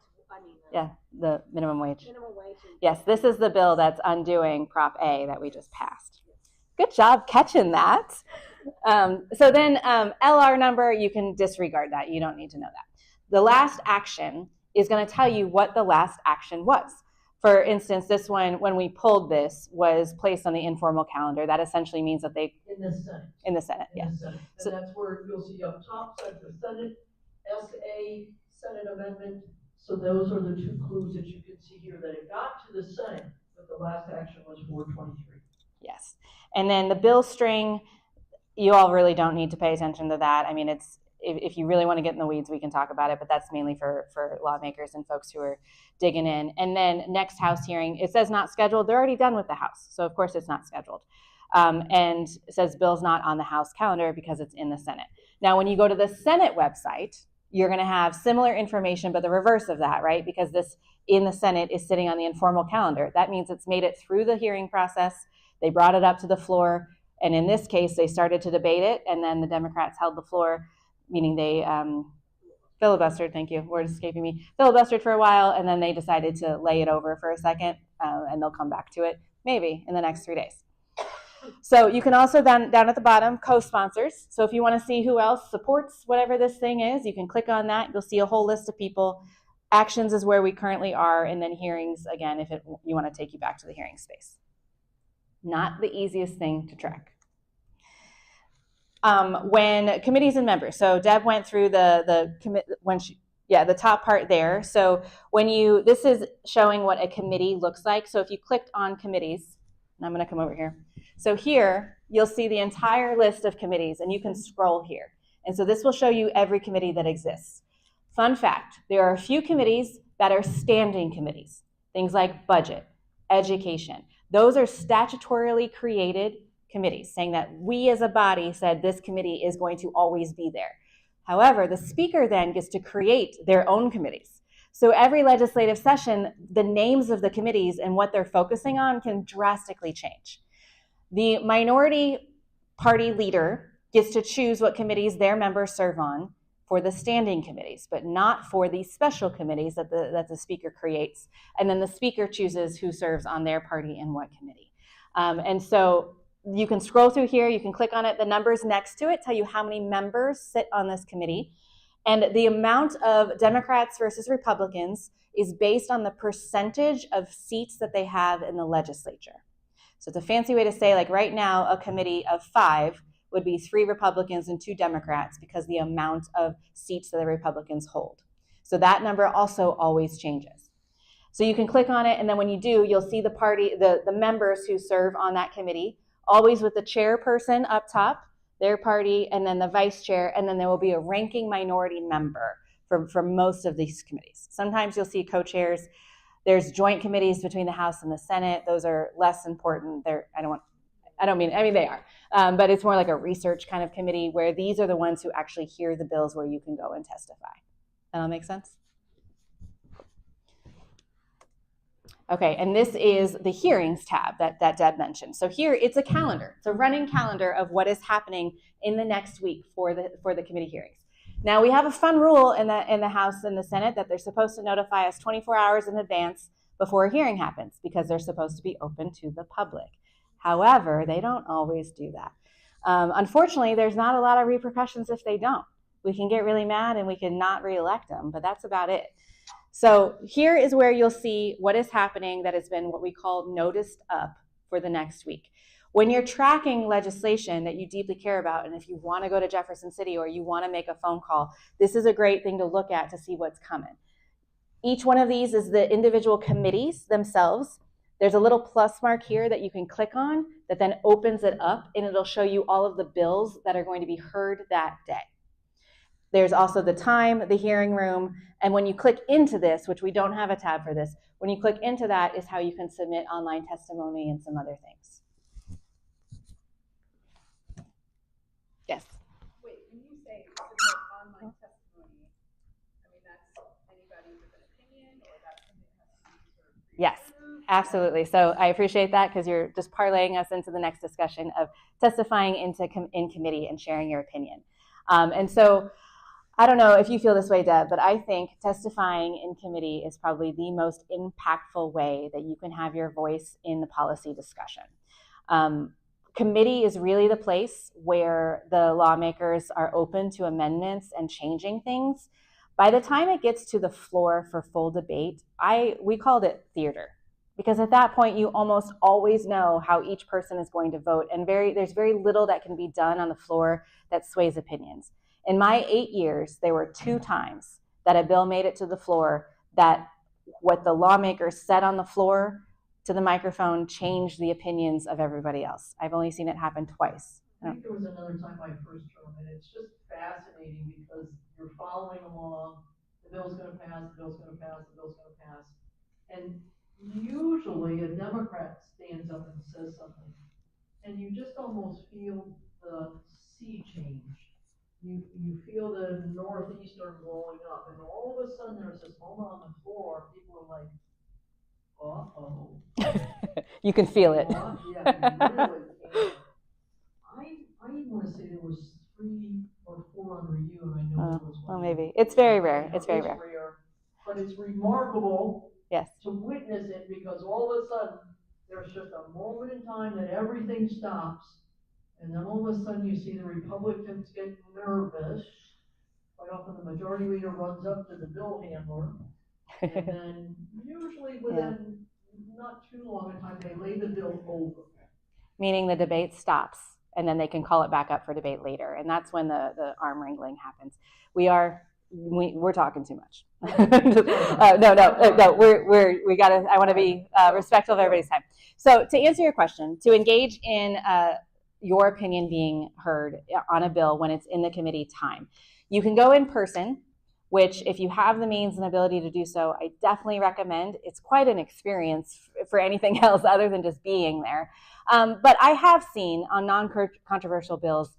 Yeah, the minimum wage. Minimum wage. Yes, this is the bill that's undoing Prop A that we just passed. Good job catching that. So then LR number, you can disregard that. You don't need to know that. The last action is going to tell you what the last action was. For instance, this one, when we pulled this, was placed on the informal calendar. That essentially means that they... In the Senate. In the Senate, yeah. In the Senate. And that's where you'll see up top, side the Senate, SA, Senate amendment. So those are the two clues that you can see here, that it got to the Senate, but the last action was 423. Yes. And then the bill string, you all really don't need to pay attention to that. I mean, it's if you really want to get in the weeds, we can talk about it, but that's mainly for lawmakers and folks who are digging in. And then next House hearing, it says not scheduled. They're already done with the House, so of course it's not scheduled. And it says bill's not on the House calendar because it's in the Senate. Now, when you go to the Senate website, you're going to have similar information, but the reverse of that, right? Because this in the Senate is sitting on the informal calendar. That means it's made it through the hearing process. They brought it up to the floor, and in this case, they started to debate it, and then the Democrats held the floor, meaning they filibustered, thank you, word escaping me, filibustered for a while, and then they decided to lay it over for a second, and they'll come back to it, maybe, in the next 3 days. So you can also, down at the bottom, co-sponsors. So if you want to see who else supports whatever this thing is, you can click on that. You'll see a whole list of people. Actions is where we currently are, and then hearings, again, if you want to take you back to the hearing space. Not the easiest thing to track. When committees and members, so Deb went through the top part there. So this is showing what a committee looks like. So if you clicked on committees, and I'm going to come over here. So here you'll see the entire list of committees, and you can scroll here. And so this will show you every committee that exists. Fun fact: there are a few committees that are standing committees. Things like budget, education. Those are statutorily created committees, saying that we as a body said this committee is going to always be there. However, the speaker then gets to create their own committees. So every legislative session, the names of the committees and what they're focusing on can drastically change. The minority party leader gets to choose what committees their members serve on for the standing committees, but not for the special committees that the speaker creates. And then the speaker chooses who serves on their party and what committee. And so you can scroll through here, you can click on it. The numbers next to it tell you how many members sit on this committee. And the amount of Democrats versus Republicans is based on the percentage of seats that they have in the legislature. So it's a fancy way to say, like right now, a committee of 5 would be 3 Republicans and 2 Democrats because the amount of seats that the Republicans hold. So that number also always changes. So you can click on it, and then when you do, you'll see the members who serve on that committee, always with the chairperson up top, their party, and then the vice chair, and then there will be a ranking minority member for most of these committees. Sometimes you'll see co-chairs. There's joint committees between the House and the Senate. Those are less important. They are. But it's more like a research kind of committee where these are the ones who actually hear the bills where you can go and testify. That all make sense? Okay, and this is the hearings tab that Deb mentioned. So here it's a calendar. It's a running calendar of what is happening in the next week for the committee hearings. Now we have a fun rule in the House and the Senate that they're supposed to notify us 24 hours in advance before a hearing happens because they're supposed to be open to the public. However, they don't always do that. Unfortunately, there's not a lot of repercussions if they don't. We can get really mad and we can not reelect them, but that's about it. So here is where you'll see what is happening that has been what we call noticed up for the next week. When you're tracking legislation that you deeply care about, and if you want to go to Jefferson City or you want to make a phone call, this is a great thing to look at to see what's coming. Each one of these is the individual committees themselves. There's a little plus mark here that you can click on that then opens it up, and it'll show you all of the bills that are going to be heard that day. There's also the time, the hearing room, and when you click into this, which we don't have a tab for this, when you click into that is how you can submit online testimony and some other things. Yes? Wait, when you say submit online testimony, I mean, that's anybody with an opinion, or that's something that has to be sort of Yes, pre-approved? absolutely. So I appreciate that because you're just parlaying us into the next discussion of testifying in committee and sharing your opinion. And so I don't know if you feel this way, Deb, but I think testifying in committee is probably the most impactful way that you can have your voice in the policy discussion. Committee is really the place where the lawmakers are open to amendments and changing things. By the time it gets to the floor for full debate, we called it theater, because at that point you almost always know how each person is going to vote, and there's very little that can be done on the floor that sways opinions. In my 8 years, there were 2 times that a bill made it to the floor that what the lawmakers said on the floor to the microphone changed the opinions of everybody else. I've only seen it happen twice. I think there was another time my first term, and it's just fascinating because you're following along, the bill's gonna pass, the bill's gonna pass, the bill's gonna pass. And usually a Democrat stands up and says something, and you just almost feel the sea change. You feel the northeastern blowing up, and all of a sudden there's this moment on the floor, people are like, uh-oh. You can feel it. Yeah, you really can. I want to say there was 3 or 4 on review, and I know there was one. Well, maybe. It's very rare. It's very rare. But it's remarkable Yes. to witness it, because all of a sudden there's just a moment in time that everything stops. And then all of a sudden you see the Republicans get nervous. Quite often the majority leader runs up to the bill handler. And then usually within not too long a time, they lay the bill over. Meaning the debate stops, and then they can call it back up for debate later. And that's when the arm wrangling happens. We're talking too much. No, we gotta, I want to be respectful of everybody's time. So to answer your question, to engage in your opinion being heard on a bill when it's in the committee time, you can go in person, which if you have the means and ability to do so, I definitely recommend. It's quite an experience for anything else other than just being there. But I have seen on non-controversial bills,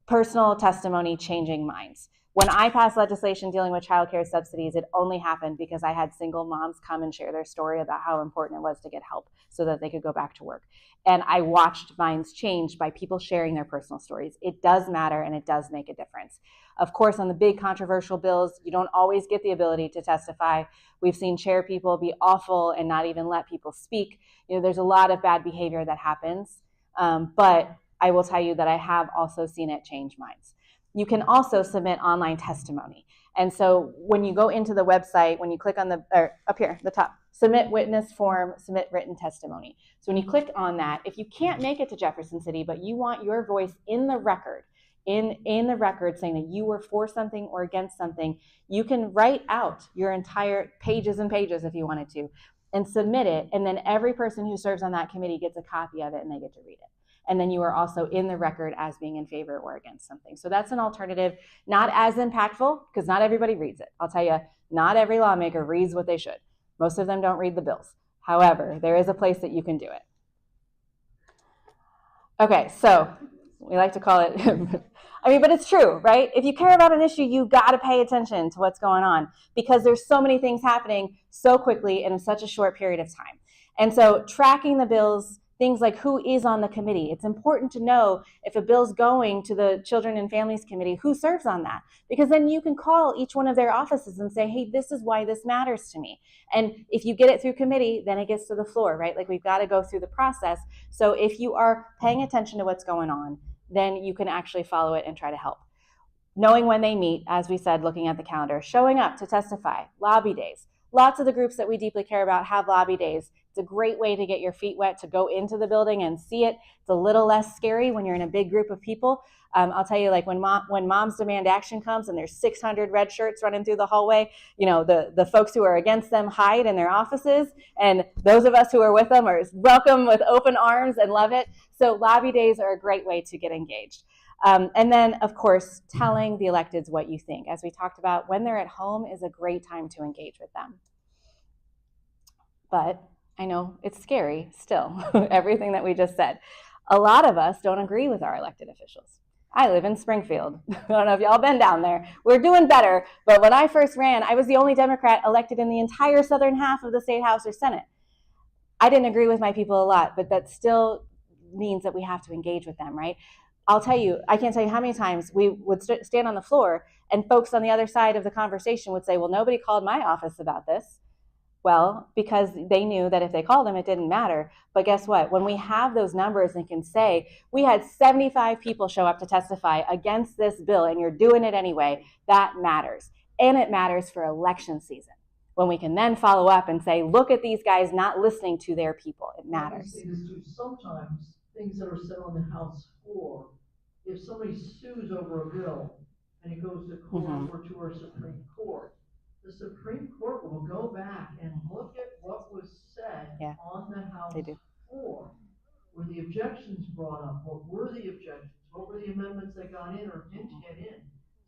personal testimony changing minds. When I passed legislation dealing with child care subsidies, it only happened because I had single moms come and share their story about how important it was to get help so that they could go back to work. And I watched minds change by people sharing their personal stories. It does matter, and it does make a difference. Of course, on the big controversial bills, you don't always get the ability to testify. We've seen chair people be awful and not even let people speak. There's a lot of bad behavior that happens, but I will tell you that I have also seen it change minds. You can also submit online testimony. And so when you go into the website, when you click on up here, the top, submit witness form, submit written testimony. So when you click on that, if you can't make it to Jefferson City, but you want your voice in the record, in the record saying that you were for something or against something, you can write out your entire pages and pages if you wanted to and submit it. And then every person who serves on that committee gets a copy of it and they get to read it. And then you are also in the record as being in favor or against something. So that's an alternative, not as impactful because not everybody reads it. I'll tell you, not every lawmaker reads what they should. Most of them don't read the bills. However, there is a place that you can do it. Okay, so We like to call it, I mean, but it's true, right? If you care about an issue, you got to pay attention to what's going on because there's so many things happening so quickly and in such a short period of time. And so tracking the bills, things like who is on the committee. It's important to know if a bill's going to the Children and Families Committee, who serves on that, because then you can call each one of their offices and say, hey, this is why this matters to me. And if you get it through committee, then it gets to the floor, right? Like we've got to go through the process. So if you are paying attention to what's going on, then you can actually follow it and try to help. Knowing when they meet, as we said, looking at the calendar, showing up to testify, lobby days. Lots of the groups that we deeply care about have lobby days. It's a great way to get your feet wet, to go into the building and see it. It's a little less scary when you're in a big group of people. I'll tell you, like when Moms Demand Action comes and there's 600 red shirts running through the hallway, you know, the folks who are against them hide in their offices, and those of us who are with them are welcome with open arms and love it. So lobby days are a great way to get engaged. And then, of course, telling the electeds what you think. As we talked about, when they're at home is a great time to engage with them. But I know it's scary still, everything that we just said. A lot of us don't agree with our elected officials. I live in Springfield. I don't know if y'all been down there. We're doing better, but when I first ran, I was the only Democrat elected in the entire southern half of the state house or Senate. I didn't agree with my people a lot, but that still means that we have to engage with them, right? I'll tell you, I can't tell you how many times we would stand on the floor and folks on the other side of the conversation would say, well, nobody called my office about this. Well, because they knew that if they called them, it didn't matter. But guess what? When we have those numbers and can say, we had 75 people show up to testify against this bill and you're doing it anyway, that matters. And it matters for election season. When we can then follow up and say, look at these guys not listening to their people. It matters. Sometimes things that are said on the House floor, if somebody sues over a bill and it goes to court or to our Supreme Court, the Supreme Court will go back and look at what was said on the House floor. Were the objections brought up? What were the objections? What were the amendments that got in or didn't get in?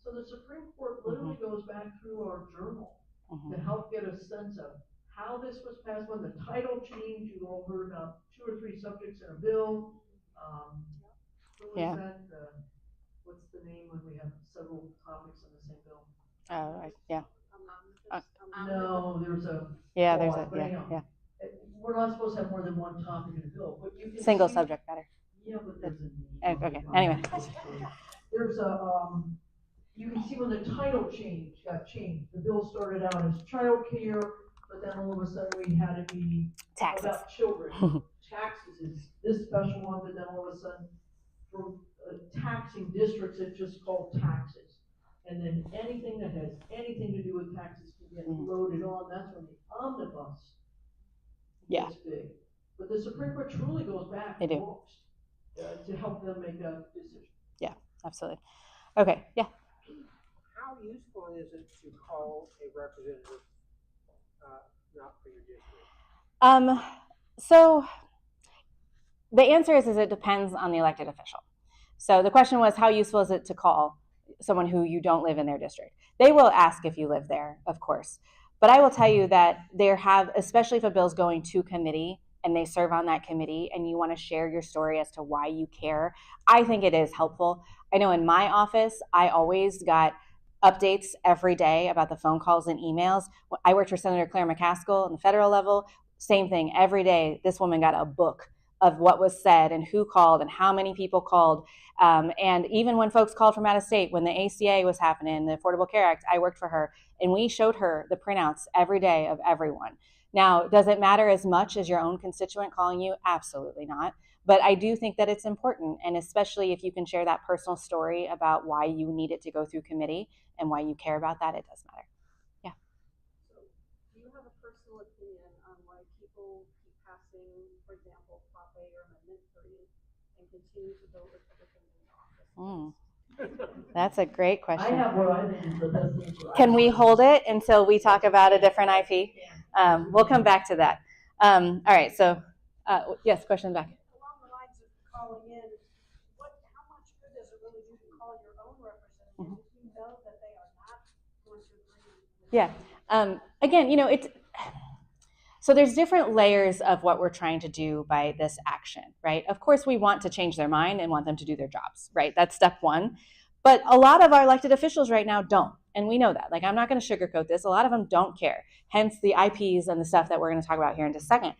So the Supreme Court literally goes back through our journal to help get a sense of how this was passed, when the title changed. You all heard about 2 or 3 subjects in a bill. Who was that? What's the name when we have several topics in the same bill? No, there's a we're not supposed to have more than one topic in a bill, but you can single subject matter. Yeah, but there's a name. Okay. Anyway, there's a you can see when the title got changed. The bill started out as child care, but then all of a sudden we had it be taxes. About children. Taxes is this special one, but then all of a sudden for taxing districts it's just called taxes. And then anything that has anything to do with taxes can get loaded on. That's when the omnibus gets big. But the Supreme Court truly goes back and looks to help them make a decision. Yeah, absolutely. Okay, yeah. How useful is it to call a representative not for your district? So the answer is it depends on the elected official. So the question was, how useful is it to call someone who you don't live in their district? They will ask if you live there, of course. But I will tell you that especially if a bill's going to committee and they serve on that committee and you want to share your story as to why you care, I think it is helpful. I know in my office, I always got updates every day about the phone calls and emails. I worked for Senator Claire McCaskill on the federal level. Same thing. Every day, this woman got a book of what was said and who called and how many people called. And even when folks called from out of state, when the ACA was happening, the Affordable Care Act, I worked for her. And we showed her the printouts every day of everyone. Now, does it matter as much as your own constituent calling you? Absolutely not. But I do think that it's important, and especially if you can share that personal story about why you need it to go through committee and why you care about that, it does matter. Yeah. So do you have a personal opinion on why people keep passing, for example, Prop A or Amendment 3 and continue to vote Republicans in office? That's a great question. I have what I think is the best answer. Can we hold it until we talk about a different IP? We'll come back to that. All right, so yes, question back. Along the lines of calling in, how much good does it really do to call your own representative if you know that they are not going to agree with again, So there's different layers of what we're trying to do by this action, right? Of course, we want to change their mind and want them to do their jobs, right? That's step one. But a lot of our elected officials right now don't, and we know that. Like, I'm not going to sugarcoat this. A lot of them don't care, hence the IPs and the stuff that we're going to talk about here in just a second.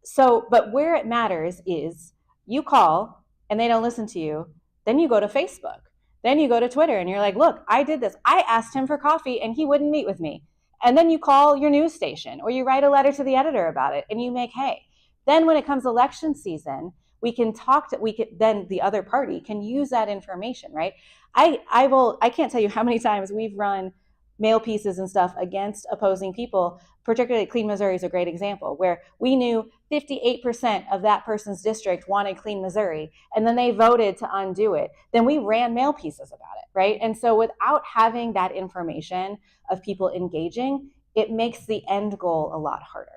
So, but where it matters is you call and they don't listen to you, then you go to Facebook, then you go to Twitter and you're like, look, I did this. I asked him for coffee and he wouldn't meet with me. And then you call your news station or you write a letter to the editor about it and you make hay. Then when it comes election season, then the other party can use that information, right? I can't tell you how many times we've run mail pieces and stuff against opposing people, particularly Clean Missouri is a great example, where we knew 58% of that person's district wanted Clean Missouri, and then they voted to undo it. Then we ran mail pieces about it, right? And so without having that information of people engaging, it makes the end goal a lot harder.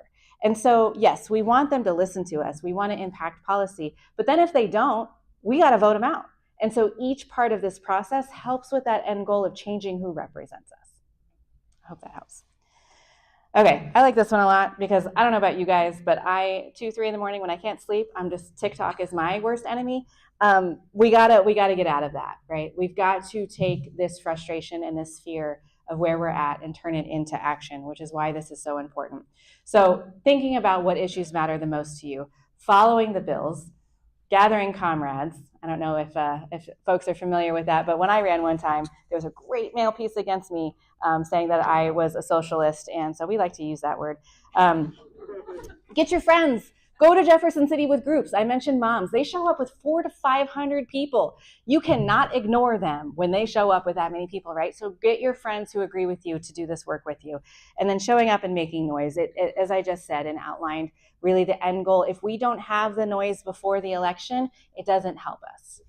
And so, yes, we want them to listen to us. We want to impact policy. But then if they don't, we got to vote them out. And so each part of this process helps with that end goal of changing who represents us. I hope that helps. Okay, I like this one a lot because I don't know about you guys, but 2, 3 in the morning when I can't sleep, TikTok is my worst enemy. We gotta get out of that, right? We've got to take this frustration and this fear of where we're at and turn it into action, which is why this is so important. So thinking about what issues matter the most to you, following the bills, gathering comrades. I don't know if folks are familiar with that, but when I ran one time, there was a great mail piece against me saying that I was a socialist, and so we like to use that word. Get your friends. Go to Jefferson City with groups. I mentioned moms. They show up with 400 to 500 people. You cannot ignore them when they show up with that many people, right? So get your friends who agree with you to do this work with you. And then showing up and making noise. It as I just said and outlined, really the end goal. If we don't have the noise before the election, it doesn't help us.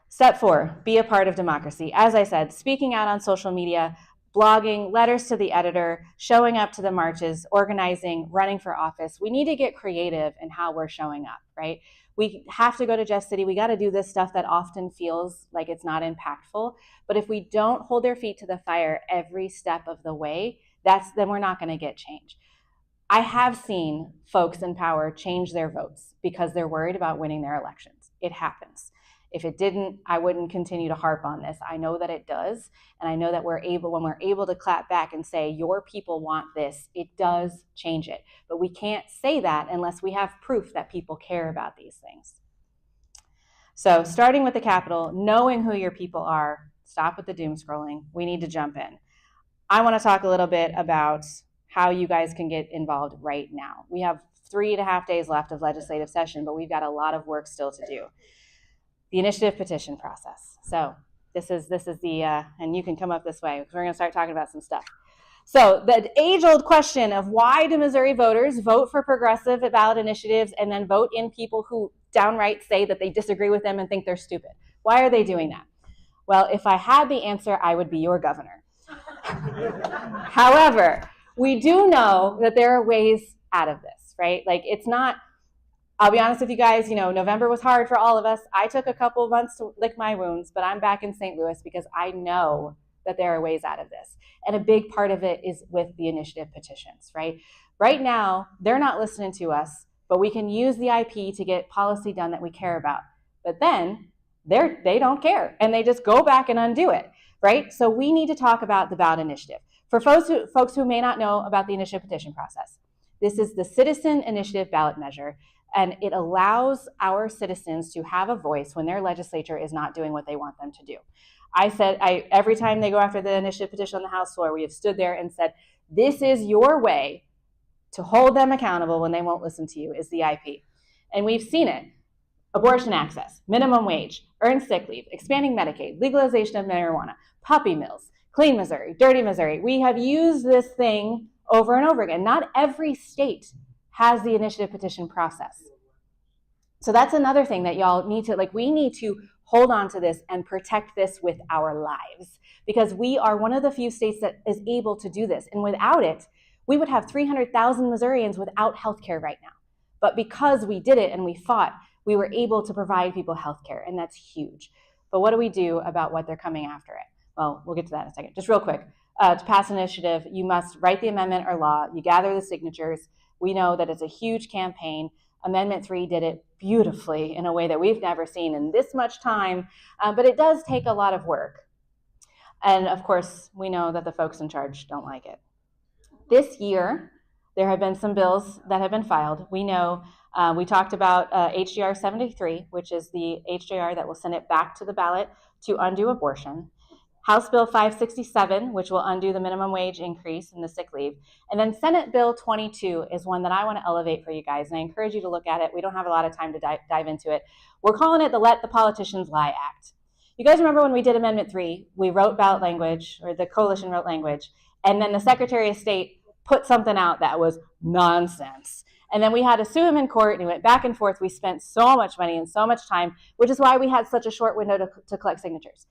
Step 4, be a part of democracy. As I said, speaking out on social media, blogging, letters to the editor, showing up to the marches, organizing, running for office. We need to get creative in how we're showing up, right? We have to go to Jeff City. We got to do this stuff that often feels like it's not impactful. But if we don't hold their feet to the fire every step of the way, then we're not going to get change. I have seen folks in power change their votes because they're worried about winning their elections. It happens. If it didn't, I wouldn't continue to harp on this. I know that it does, and I know that when we're able to clap back and say, your people want this, it does change it. But we can't say that unless we have proof that people care about these things. So starting with the Capitol, knowing who your people are, stop with the doom scrolling. We need to jump in. I want to talk a little bit about how you guys can get involved right now. We have 3.5 days left of legislative session, but we've got a lot of work still to do. The initiative petition process. So this is the, and you can come up this way because we're going to start talking about some stuff. So the age-old question of why do Missouri voters vote for progressive ballot initiatives and then vote in people who downright say that they disagree with them and think they're stupid? Why are they doing that? Well, if I had the answer, I would be your governor. However, we do know that there are ways out of this, right? Like it's not, I'll be honest with you guys, November was hard for all of us. I took a couple of months to lick my wounds, but I'm back in St. Louis because I know that there are ways out of this. And a big part of it is with the initiative petitions, right? Right now, they're not listening to us, but we can use the IP to get policy done that we care about. But then they don't care and they just go back and undo it, right? So we need to talk about the ballot initiative. For folks who may not know about the initiative petition process, this is the citizen initiative ballot measure. And it allows our citizens to have a voice when their legislature is not doing what they want them to do. Every time they go after the initiative petition on the House floor, we have stood there and said, this is your way to hold them accountable when they won't listen to you, is the IP. And we've seen it. Abortion access, minimum wage, earned sick leave, expanding Medicaid, legalization of marijuana, puppy mills, Clean Missouri, Dirty Missouri. We have used this thing over and over again. Not every state has the initiative petition process. So that's another thing that y'all need to, we need to hold on to this and protect this with our lives because we are one of the few states that is able to do this. And without it, we would have 300,000 Missourians without health care right now. But because we did it and we fought, we were able to provide people health care, and that's huge. But what do we do about what they're coming after it? Well, we'll get to that in a second. Just real quick, to pass an initiative, you must write the amendment or law. You gather the signatures. We know that it's a huge campaign. Amendment 3 did it beautifully in a way that we've never seen in this much time, but it does take a lot of work. And of course, we know that the folks in charge don't like it. This year, there have been some bills that have been filed. We know we talked about HJR 73, which is the HJR that will send it back to the ballot to undo abortion. House Bill 567, which will undo the minimum wage increase and the sick leave. And then Senate Bill 22 is one that I want to elevate for you guys, and I encourage you to look at it. We don't have a lot of time to dive into it. We're calling it the Let the Politicians Lie Act. You guys remember when we did Amendment 3, we wrote ballot language, or the coalition wrote language, and then the Secretary of State put something out that was nonsense. And then we had to sue him in court, and he went back and forth. We spent so much money and so much time, which is why we had such a short window to collect signatures.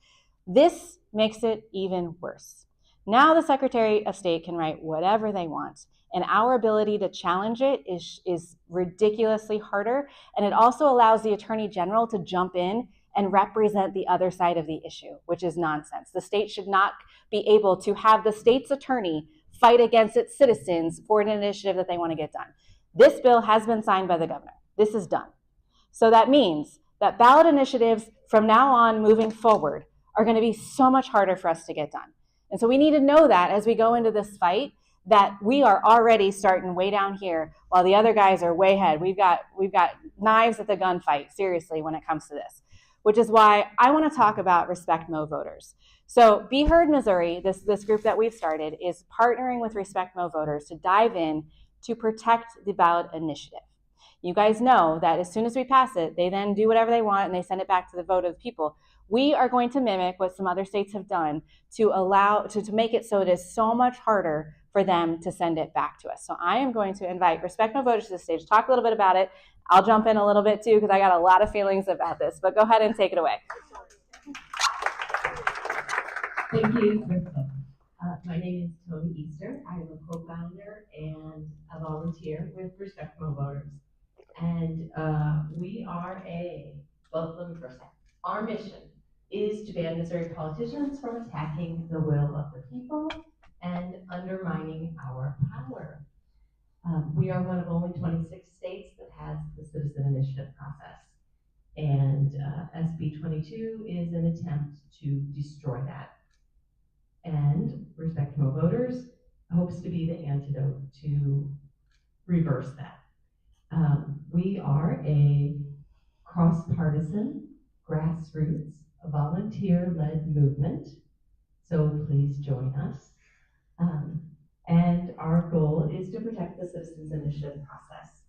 This makes it even worse. Now the Secretary of State can write whatever they want, and our ability to challenge it is ridiculously harder, and it also allows the Attorney General to jump in and represent the other side of the issue, which is nonsense. The state should not be able to have the state's attorney fight against its citizens for an initiative that they want to get done. This bill has been signed by the governor. This is done. So that means that ballot initiatives from now on moving forward are going to be so much harder for us to get done. And so we need to know that as we go into this fight, that we are already starting way down here while the other guys are way ahead. We've got knives at the gunfight, seriously, when it comes to this, which is why I want to talk about Respect Mo voters. So BeHeard Missouri, this group that we've started, is partnering with Respect Mo voters to dive in to protect the ballot initiative. You guys know that as soon as we pass it, they then do whatever they want and they send it back to the vote of the people. We are going to mimic what some other states have done to make it so it is so much harder for them to send it back to us. So I am going to invite Respect No Voters to the stage to talk a little bit about it. I'll jump in a little bit too because I got a lot of feelings about this, but go ahead and take it away. Thank you, Crystal. My name is Tony Easter. I am a co-founder and a volunteer with Respect No Voters. And we are let me first say, our mission is to ban Missouri politicians from attacking the will of the people and undermining our power. We are one of only 26 states that has the citizen initiative process. And SB 22 is an attempt to destroy that. And Respect No Voters hopes to be the antidote to reverse that. We are a cross-partisan, grassroots, volunteer-led movement, so please join us. And our goal is to protect the citizens initiative process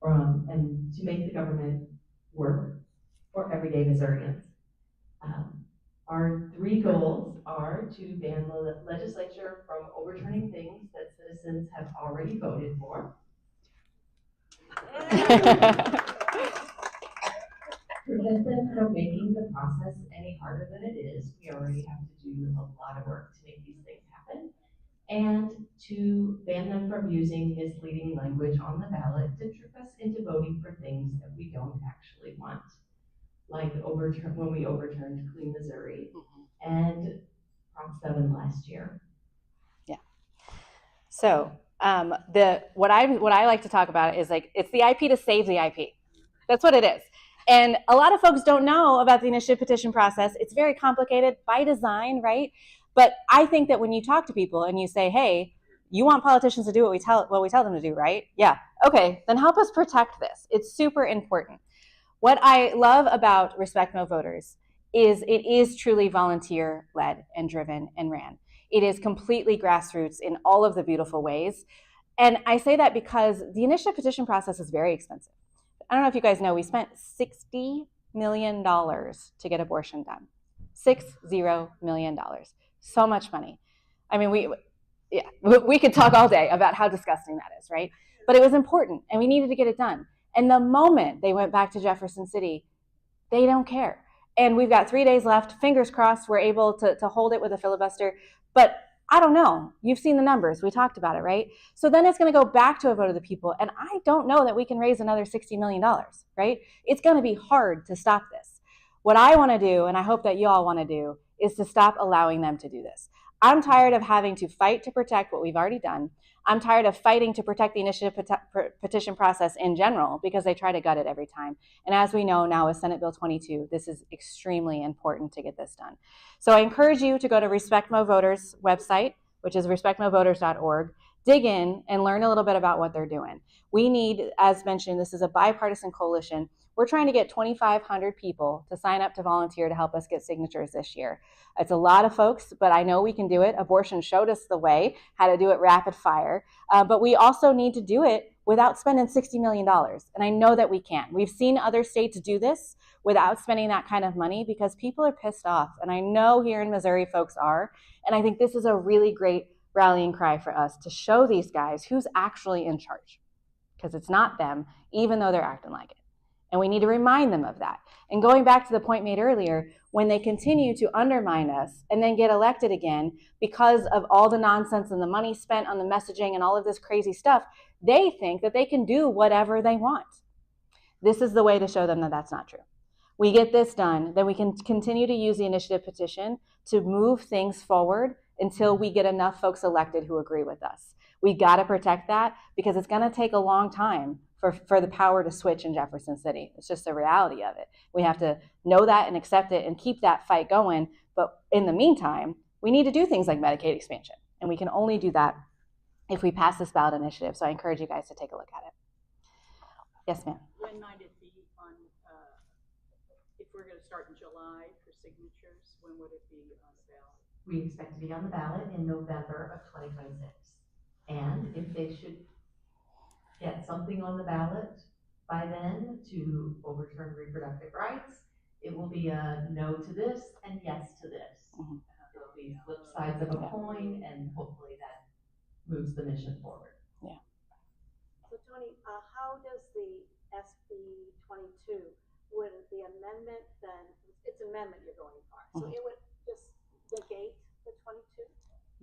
and to make the government work for everyday Missourians. Our three goals are to ban the legislature from overturning things that citizens have already voted for. Prevent them from making the process any harder than it is. We already have to do a lot of work to make these things happen. And to ban them from using misleading language on the ballot to trick us into voting for things that we don't actually want. Like when we overturned Clean Missouri and Prop 7 last year. Yeah. So what I like to talk about is like it's the IP to save the IP. That's what it is. And a lot of folks don't know about the initiative petition process. It's very complicated by design, right? But I think that when you talk to people and you say, "Hey, you want politicians to do what we tell them to do, right? Yeah. Okay. Then help us protect this. It's super important." What I love about Respect No Voters is it is truly volunteer-led and driven and ran. It is completely grassroots in all of the beautiful ways. And I say that because the initiative petition process is very expensive. I don't know if you guys know, we spent $60 million to get abortion done. $60 million. So much money. I mean, we could talk all day about how disgusting that is, right? But it was important, and we needed to get it done. And the moment they went back to Jefferson City, they don't care. And we've got 3 days left. Fingers crossed we're able to hold it with a filibuster. But I don't know. You've seen the numbers. We talked about it, right? So then it's going to go back to a vote of the people. And I don't know that we can raise another $60 million, right? It's going to be hard to stop this. What I want to do, and I hope that you all want to do, is to stop allowing them to do this. I'm tired of having to fight to protect what we've already done. I'm tired of fighting to protect the initiative petition process in general because they try to gut it every time. And as we know now with Senate Bill 22, this is extremely important to get this done. So I encourage you to go to Respect Mo Voters website, which is respectmovoters.org. Dig in and learn a little bit about what they're doing. We need, as mentioned, this is a bipartisan coalition. We're trying to get 2,500 people to sign up to volunteer to help us get signatures this year. It's a lot of folks, but I know we can do it. Abortion showed us the way, how to do it rapid fire. But we also need to do it without spending $60 million. And I know that we can. We've seen other states do this without spending that kind of money because people are pissed off. And I know here in Missouri folks are. And I think this is a really great rallying cry for us to show these guys who's actually in charge. Because it's not them, even though they're acting like it. And we need to remind them of that. And going back to the point made earlier, when they continue to undermine us and then get elected again because of all the nonsense and the money spent on the messaging and all of this crazy stuff, they think that they can do whatever they want. This is the way to show them that that's not true. We get this done, then we can continue to use the initiative petition to move things forward until we get enough folks elected who agree with us. We got to protect that because it's going to take a long time for the power to switch in Jefferson City. It's just the reality of it. We have to know that and accept it and keep that fight going. But in the meantime, we need to do things like Medicaid expansion. And we can only do that if we pass this ballot initiative. So I encourage you guys to take a look at it. Yes, ma'am. When might it be on, if we're going to start in July for signatures, when would it be on the ballot? We expect to be on the ballot in November of 2026. And if they should get something on the ballot by then to overturn reproductive rights, it will be a no to this and yes to this. Mm-hmm. It'll be flip sides of a coin, and hopefully that moves the mission forward. Yeah. So Tony, how does the SB 22, would the amendment then, it's an amendment you're going for, so it would just negate the 22?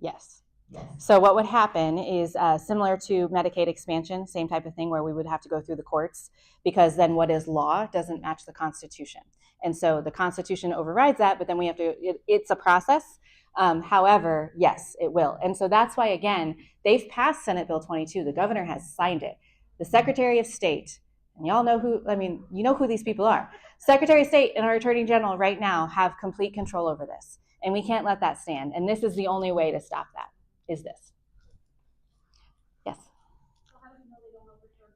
Yes. Yes. So what would happen is similar to Medicaid expansion, same type of thing where we would have to go through the courts because then what is law doesn't match the Constitution. And so the Constitution overrides that, but then we have to, it's a process. However, yes, it will. And so that's why, again, they've passed Senate Bill 22. The governor has signed it. The Secretary of State, and y'all know who, I mean, you know who these people are. Secretary of State and our Attorney General right now have complete control over this. And we can't let that stand. And this is the only way to stop that. Is this. Yes? So how do you know they don't overturn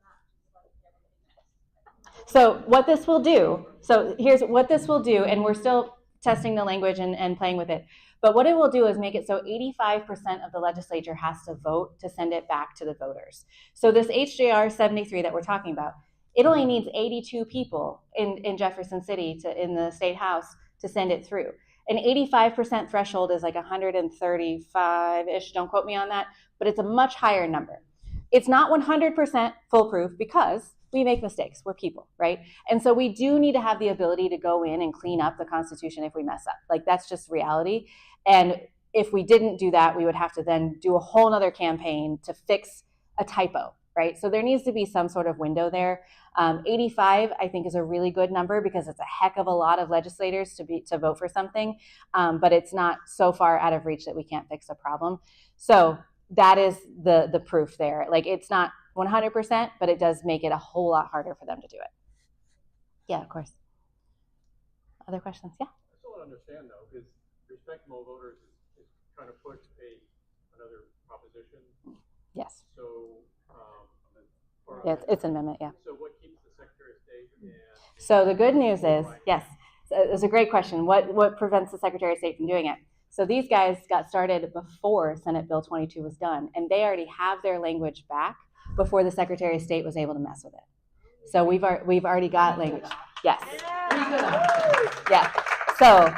that? So what this will do, so here's what this will do, and we're still testing the language and playing with it, but what it will do is make it so 85% of the legislature has to vote to send it back to the voters. So this HJR 73 that we're talking about, it only needs 82 people in Jefferson City in the state house to send it through. An 85% threshold is like 135-ish, don't quote me on that, but it's a much higher number. It's not 100% foolproof because we make mistakes, we're people, right? And so we do need to have the ability to go in and clean up the Constitution if we mess up. Like that's just reality. And if we didn't do that, we would have to then do a whole nother campaign to fix a typo, right? So there needs to be some sort of window there. 85, I think, is a really good number because it's a heck of a lot of legislators to vote for something, but it's not so far out of reach that we can't fix a problem. So that is the proof there. Like it's not 100%, but it does make it a whole lot harder for them to do it. Yeah, of course. Other questions? Yeah. I still don't understand though, because Respect Mo Voters is trying to push another proposition. Yes. So, yeah, it's an amendment, yeah. So what keeps the Secretary of State and so the good news is, yes, it's a great question. What prevents the Secretary of State from doing it? So these guys got started before Senate Bill 22 was done, and they already have their language back before the Secretary of State was able to mess with it. So we've already got language. Yes. Yeah. So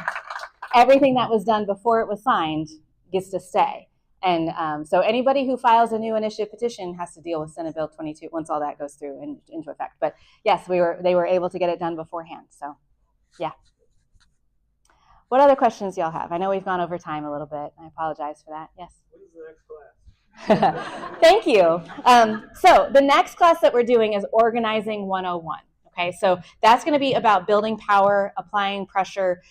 everything that was done before it was signed gets to stay. And so anybody who files a new initiative petition has to deal with Senate Bill 22 once all that goes through and into effect. But yes, they were able to get it done beforehand. So yeah. What other questions y'all have? I know we've gone over time a little bit. I apologize for that. Yes. What is the next class? Thank you. So the next class that we're doing is Organizing 101. Okay, so that's going to be about building power, applying pressure,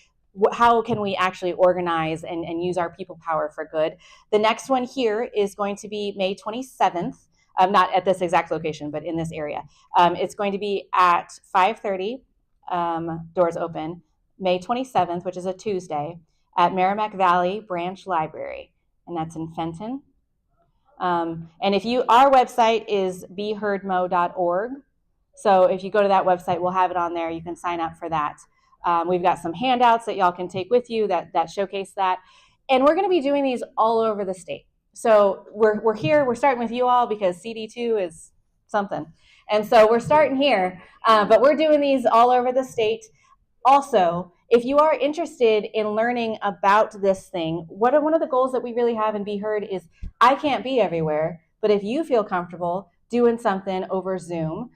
how can we actually organize and use our people power for good. The next one here is going to be May 27th, not at this exact location, but in this area. It's going to be at 5:30, doors open, May 27th, which is a Tuesday, at Merrimack Valley Branch Library, and that's in Fenton. And our website is BeHeardMo.org. So if you go to that website, we'll have it on there. You can sign up for that. We've got some handouts that y'all can take with you that showcase that. And we're going to be doing these all over the state. So we're here. We're starting with you all because CD2 is something. And so we're starting here. But we're doing these all over the state. Also, if you are interested in learning about this thing, one of the goals that we really have in BeHeard is I can't be everywhere, but if you feel comfortable doing something over Zoom,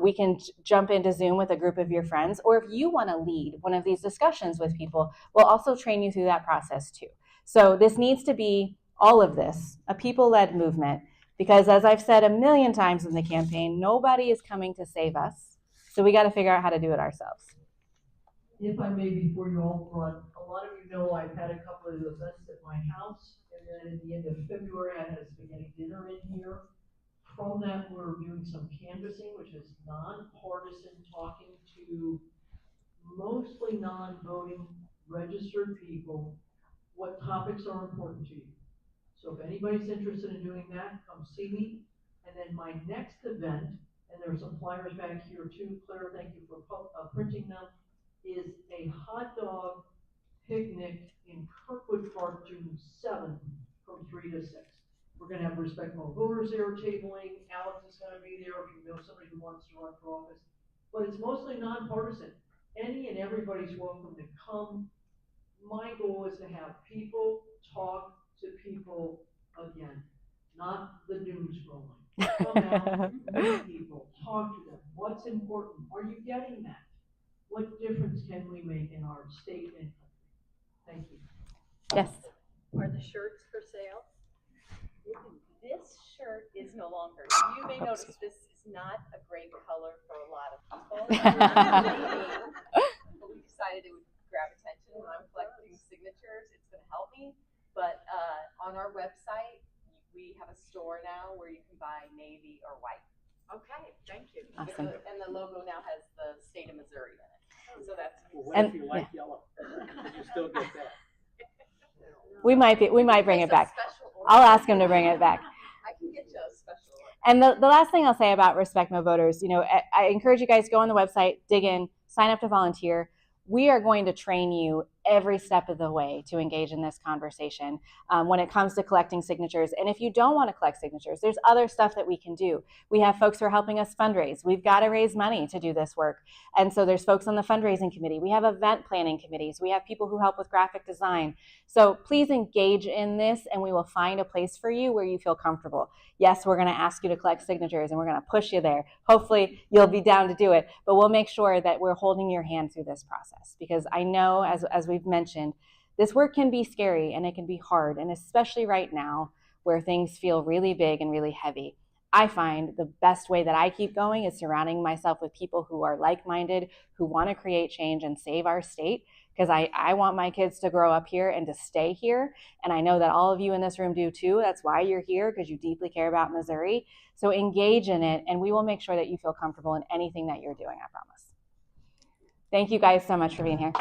we can jump into Zoom with a group of your friends, or if you want to lead one of these discussions with people, we'll also train you through that process too. So this needs to be all of this, a people-led movement, because as I've said a million times in the campaign, nobody is coming to save us. So we got to figure out how to do it ourselves. If I may, before you all run, a lot of you know I've had a couple of events at my house, and then at the end of February, I had a spaghetti dinner in here. From that, we're doing some canvassing, which is nonpartisan, talking to mostly non-voting registered people, what topics are important to you. So if anybody's interested in doing that, come see me. And then my next event, and there's some flyers back here too, Claire, thank you for printing them, is a hot dog picnic in Kirkwood Park, June 7th from 3 to 6. We're going to have respectable voters there tabling. Alex is going to be there if you know somebody who wants to run for office. But it's mostly nonpartisan. Any and everybody's welcome to come. My goal is to have people talk to people again, not the doom scrolling. Come out, meet people, talk to them. What's important? Are you getting that? What difference can we make in our state and country? Thank you. Yes. Are the shirts for sale? This shirt is no longer. You may notice this is not a great color for a lot of people. But we decided it would grab attention when I'm collecting signatures. It's going to help me. But on our website, we have a store now where you can buy navy or white. Okay, thank you. Awesome. And the logo now has the state of Missouri in it. So that's. Well, what if you like yellow? Could you still get that? We might bring it back. I'll ask him to bring it back. I can get you a special order. And the last thing I'll say about Respect Mo Voters, I encourage you guys to go on the website, dig in, sign up to volunteer. We are going to train you every step of the way to engage in this conversation when it comes to collecting signatures. And if you don't want to collect signatures, there's other stuff that we can do. We have folks who are helping us fundraise. We've got to raise money to do this work. And so there's folks on the fundraising committee. We have event planning committees. We have people who help with graphic design. So please engage in this, and we will find a place for you where you feel comfortable. Yes, we're going to ask you to collect signatures, and we're going to push you there. Hopefully you'll be down to do it, but we'll make sure that we're holding your hand through this process, because I know, as we've mentioned, this work can be scary and it can be hard, and especially right now where things feel really big and really heavy. I find the best way that I keep going is surrounding myself with people who are like-minded, who want to create change and save our state, because I want my kids to grow up here and to stay here. And I know that all of you in this room do too. That's why you're here, because you deeply care about Missouri. So engage in it, and we will make sure that you feel comfortable in anything that you're doing, I promise. Thank you guys so much for being here.